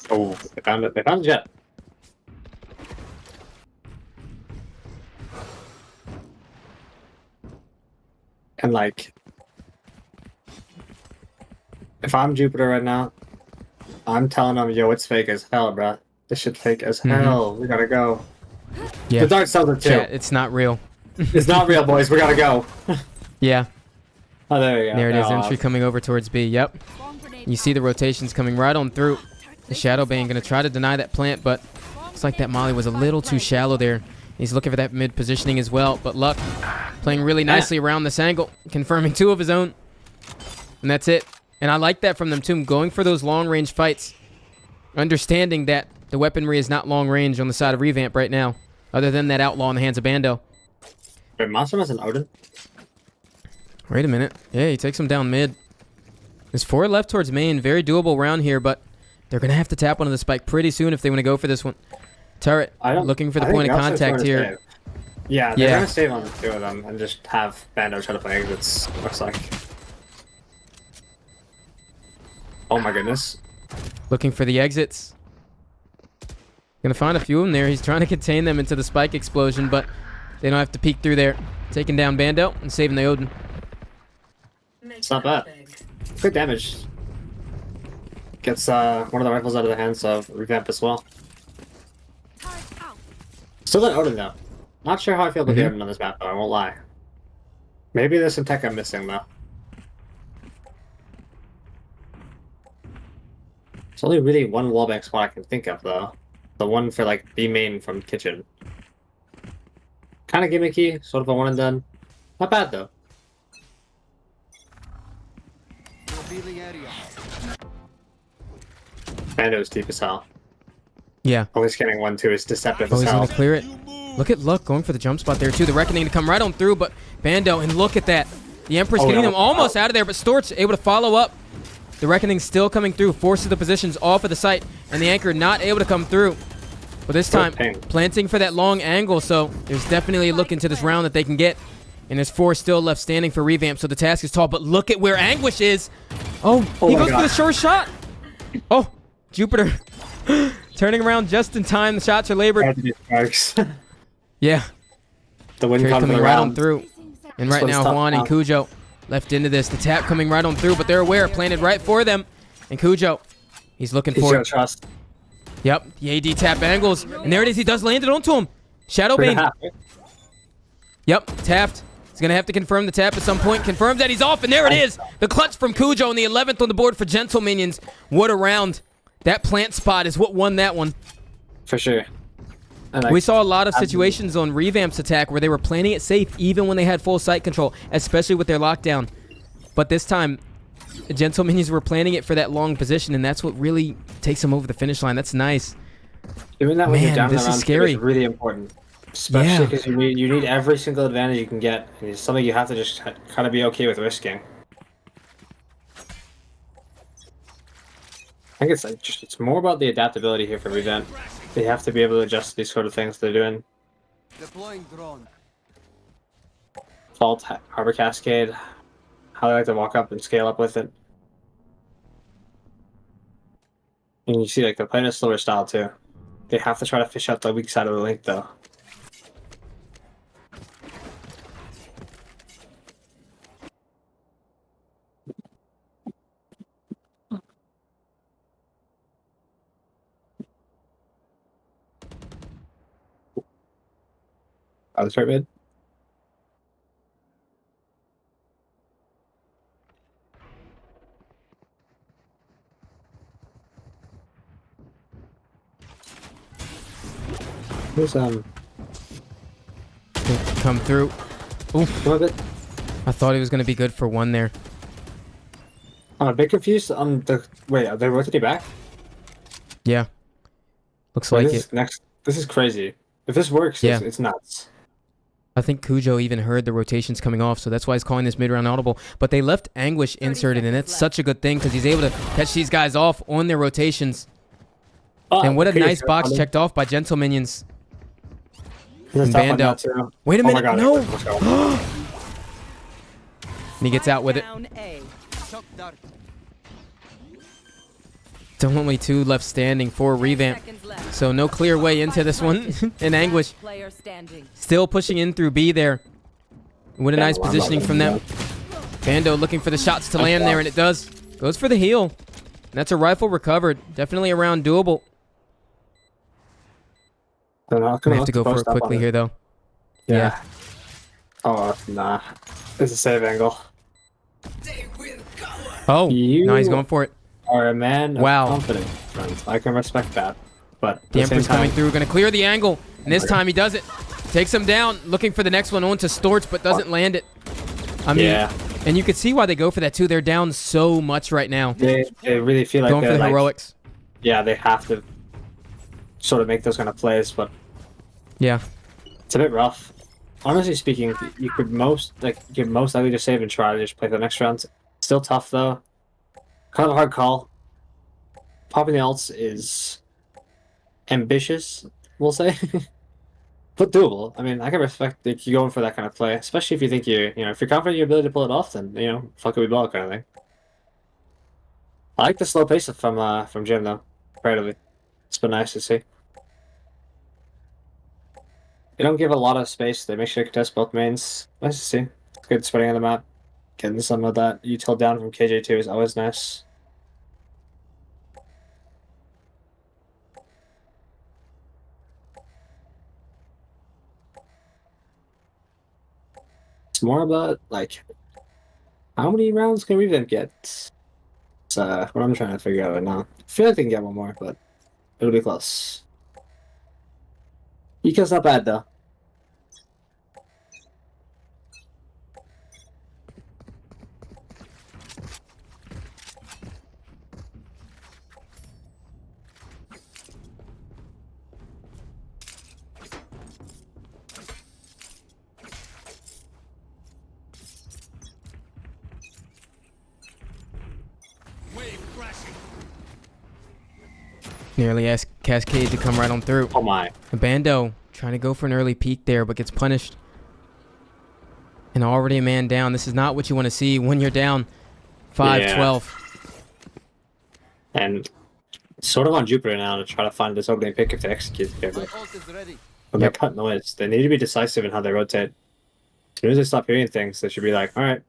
Oh, they found it. They found the jet. And like, if I'm Jupiter right now, I'm telling them, yo, it's fake as hell, bruh. This shit fake as hell. We gotta go. Yeah. The dark sells it too. Chat, it's not real. It's not real, boys. We gotta go. Yeah. Oh, there you go. There it is. Oh, Entry coming over towards B. Yep. You see the rotations coming right on through. The Shadowbane going to try to deny that plant, but looks like that molly was a little too shallow there. He's looking for that mid positioning as well, but Luck playing really nicely around this angle, confirming 2 of his own. And that's it. And I like that from them too, going for those long-range fights, understanding that the weaponry is not long-range on the side of Revamp right now, other than that Outlaw in the hands of Bando. Wait, Monster has an Odin? Wait a minute. Yeah, he takes him down mid. There's 4 left towards main. Very doable round here, but they're going to have to tap onto the spike pretty soon if they want to go for this one. Turret looking for the point of contact here. Yeah, they're going to save on the 2 of them and just have Bando try to play exits, looks like. Oh my goodness. Looking for the exits. Going to find a few of them there. He's trying to contain them into the spike explosion, but they don't have to peek through there. Taking down Bando and saving the Odin. It's not bad. Good damage. Gets one of the rifles out of the hands of Revamp as well. Still an Odin though. Not sure how I feel about the Odin on this map though, I won't lie. Maybe there's some tech I'm missing though. There's only really one wallbang spot I can think of though. The one for like B main from kitchen. Kind of gimmicky, sort of a one and done. Not bad though. Revealing area. Bando's deep as hell. Yeah. Only scanning 1-2 is deceptive Oh, as he's hell. going to clear it. Look at Luck going for the jump spot there, too. The Reckoning to come right on through, but Bando, and look at that. The Empress getting them almost out of there, but Storch able to follow up. The Reckoning still coming through, forces the positions off of the site, and the Anchor not able to come through. But this time, planting for that long angle, so there's definitely a look into this round that they can get. And there's 4 still left standing for Revamp, so the task is tall. But look at where Anguish is. Oh, he goes for the short shot. Oh, Jupiter turning around just in time. The shots are labored. Yeah. The wind coming right on through. And right one's now, tough Juan and now. Cujo left into this. The tap coming right on through, but they're aware. Planted right for them. And Cujo, he's looking He's for gonna it. trust. Yep, the AD tap angles. And there it is. He does land it onto him. Shadowbane. Yep, tapped. He's going to have to confirm the tap at some point. Confirms that he's off, and there it is. The clutch from Cujo and the 11th on the board for Gentle Minions. What a round. That plant spot is what won that one. For sure. And We saw a lot of situations on Revamp's attack where they were planning it safe even when they had full site control, especially with their lockdown. But this time, the Gentle Minions were planning it for that long position, and that's what really takes them over the finish line. That's nice. doing that when you're Man, down this around is scary. is really important. Especially Yeah. because you need every single advantage you can get. And it's something you have to just kind of be okay with risking. I think it's like it's more about the adaptability here for Revamp. They have to be able to adjust to these sort of things they're doing. Deploying drone. Fault, Harbor Cascade, how they like to walk up and scale up with it. And you see like they're playing a slower style too. They have to try to fish out the weak side of the link though. I'll start mid. There's Come through. Ooh, come a bit. I thought he was going to be good for one there. I'm a bit confused on the wait. Are they rotating back? Yeah. Looks Wait, like this it. is next. This is crazy. If this works, Yeah. it's nuts. I think Cujo even heard the rotations coming off, so that's why he's calling this mid-round audible. But they left Anguish inserted, and that's such a good thing because he's able to catch these guys off on their rotations. And what a nice box checked off by Gentle Minions. And Bando. Wait a minute, no! And he gets out with it. Down A. Shock dart. Still only 2 left standing for Revamp. Seconds left. So no clear way into this one. In Anguish. Player standing. Still pushing in through B there. What a nice positioning from them. Bando looking for the shots to land there, and it does. Goes for the heal. And that's a rifle recovered. Definitely a round doable. They're not Gonna gonna have to go for it quickly here, though. Yeah. Oh nah. It's a save angle. Oh, You- no, he's going for it. Are a man of Wow. confidence, friends. I can respect that. But at The the same Emperor's coming time, through. Going to clear the angle. And this time he does it. Takes him down. Looking for the next one onto Storch, but doesn't land it. I mean, yeah, and you can see why they go for that, too. They're down so much right now. they really feel like Going for they're the like, heroics. yeah, they have to sort of make those kind of plays, but Yeah. it's a bit rough. Honestly speaking, you could most likely just save and try to just play the next round. Still tough though. Kind of a hard call. Popping the ults is ambitious, we'll say, but doable. I mean, I can respect that you're going for that kind of play, especially if you think if you're confident in your ability to pull it off, then fuck it, we ball kind of thing. I like the slow pace from Jim though, comparatively. It's been nice to see. They don't give a lot of space. They make sure to contest both mains. Nice to see. It's good spreading on the map. Getting some of that util down from KJ2 is always nice. It's more about, like, how many rounds can Revamp get? It's what I'm trying to figure out right now. I feel like they can get one more, but it'll be close. Eco's not bad, though. Nearly asked Cascade to come right on through. Oh my. Bando trying to go for an early peek there, but gets punished. And already a man down. This is not what you want to see when you're down 5-12. And sort of on Jupiter now to try to find this opening pick if they execute together. But they're cut noise. They need to be decisive in how they rotate. As soon as they stop hearing things, they should be like, all right,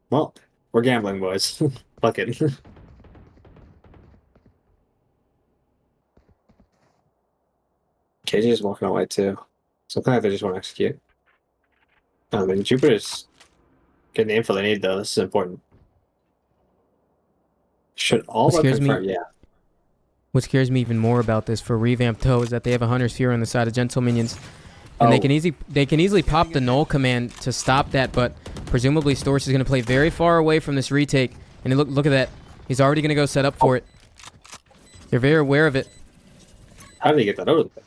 well, we're gambling, boys. Fuck it. KJ is walking away too. Something like they just want to execute. I mean, Jupiter's getting the info they need, though. This is important. Should all What scares me- confirm? Yeah. What scares me even more about this for Revamp though is that they have a Hunter's Fury on the side of Gentle Minions. And they can easily pop the null command to stop that, but presumably Storch is going to play very far away from this retake. And look at that. He's already going to go set up for it. They're very aware of it. How did he get that over the pick?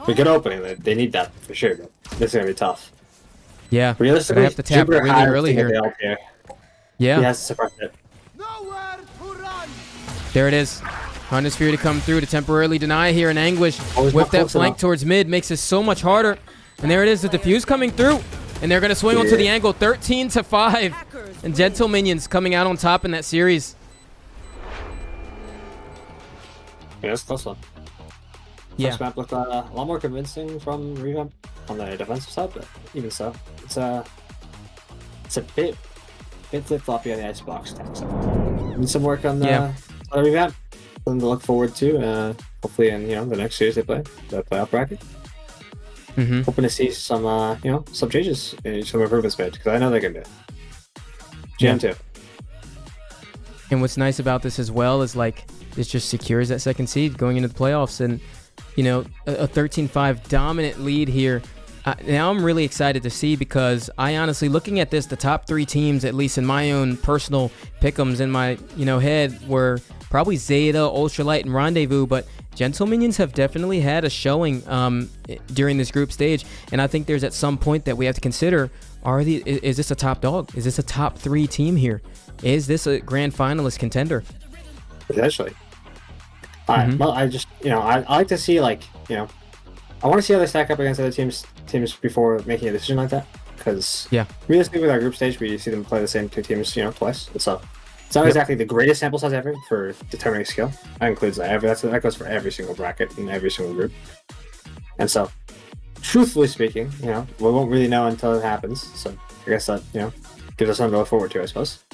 A good opening. They need that for sure, but this is going to be tough. Yeah. Realistically, I have to tap Jupiter really has early to get here. the ult here. Yeah. He has to suppress it. There it is. Hunter's Fury to come through to temporarily deny here in Anguish. Always Whip not that close flank enough. towards mid makes it so much harder. And there it is, the defuse coming through. And they're going to swing onto the angle 13-5. And Gentle Minions coming out on top in that series. Yeah, that's a close one. Yeah. First map looked a lot more convincing from Revamp on the defensive side, but even so, it's a bit flip-floppy on the Icebox attack side. Need some work on the Revamp. Something to look forward to. Hopefully in the next series they play, the playoff bracket. Hoping to see some some changes, some improvements made, because I know they can do it. GM too. And what's nice about this as well is this just secures that second seed going into the playoffs, and a 13-5 dominant lead here. Now I'm really excited to see, because I honestly, looking at this, the top 3 teams, at least in my own personal pick'ems in my head, were probably Zeta, Ultralight, and Rendezvous, but Gentle Minions have definitely had a showing during this group stage, and I think there's at some point that we have to consider: is this a top dog? Is this a top 3 team here? Is this a grand finalist contender? Potentially. Well, I just I like to see I want to see how they stack up against other teams before making a decision like that, because realistically with our group stage we see them play the same 2 teams twice. So it's not exactly the greatest sample size ever for determining skill. That includes that. That goes for every single bracket and every single group. And so, truthfully speaking, we won't really know until it happens. So I guess that gives us something to look forward to, I suppose.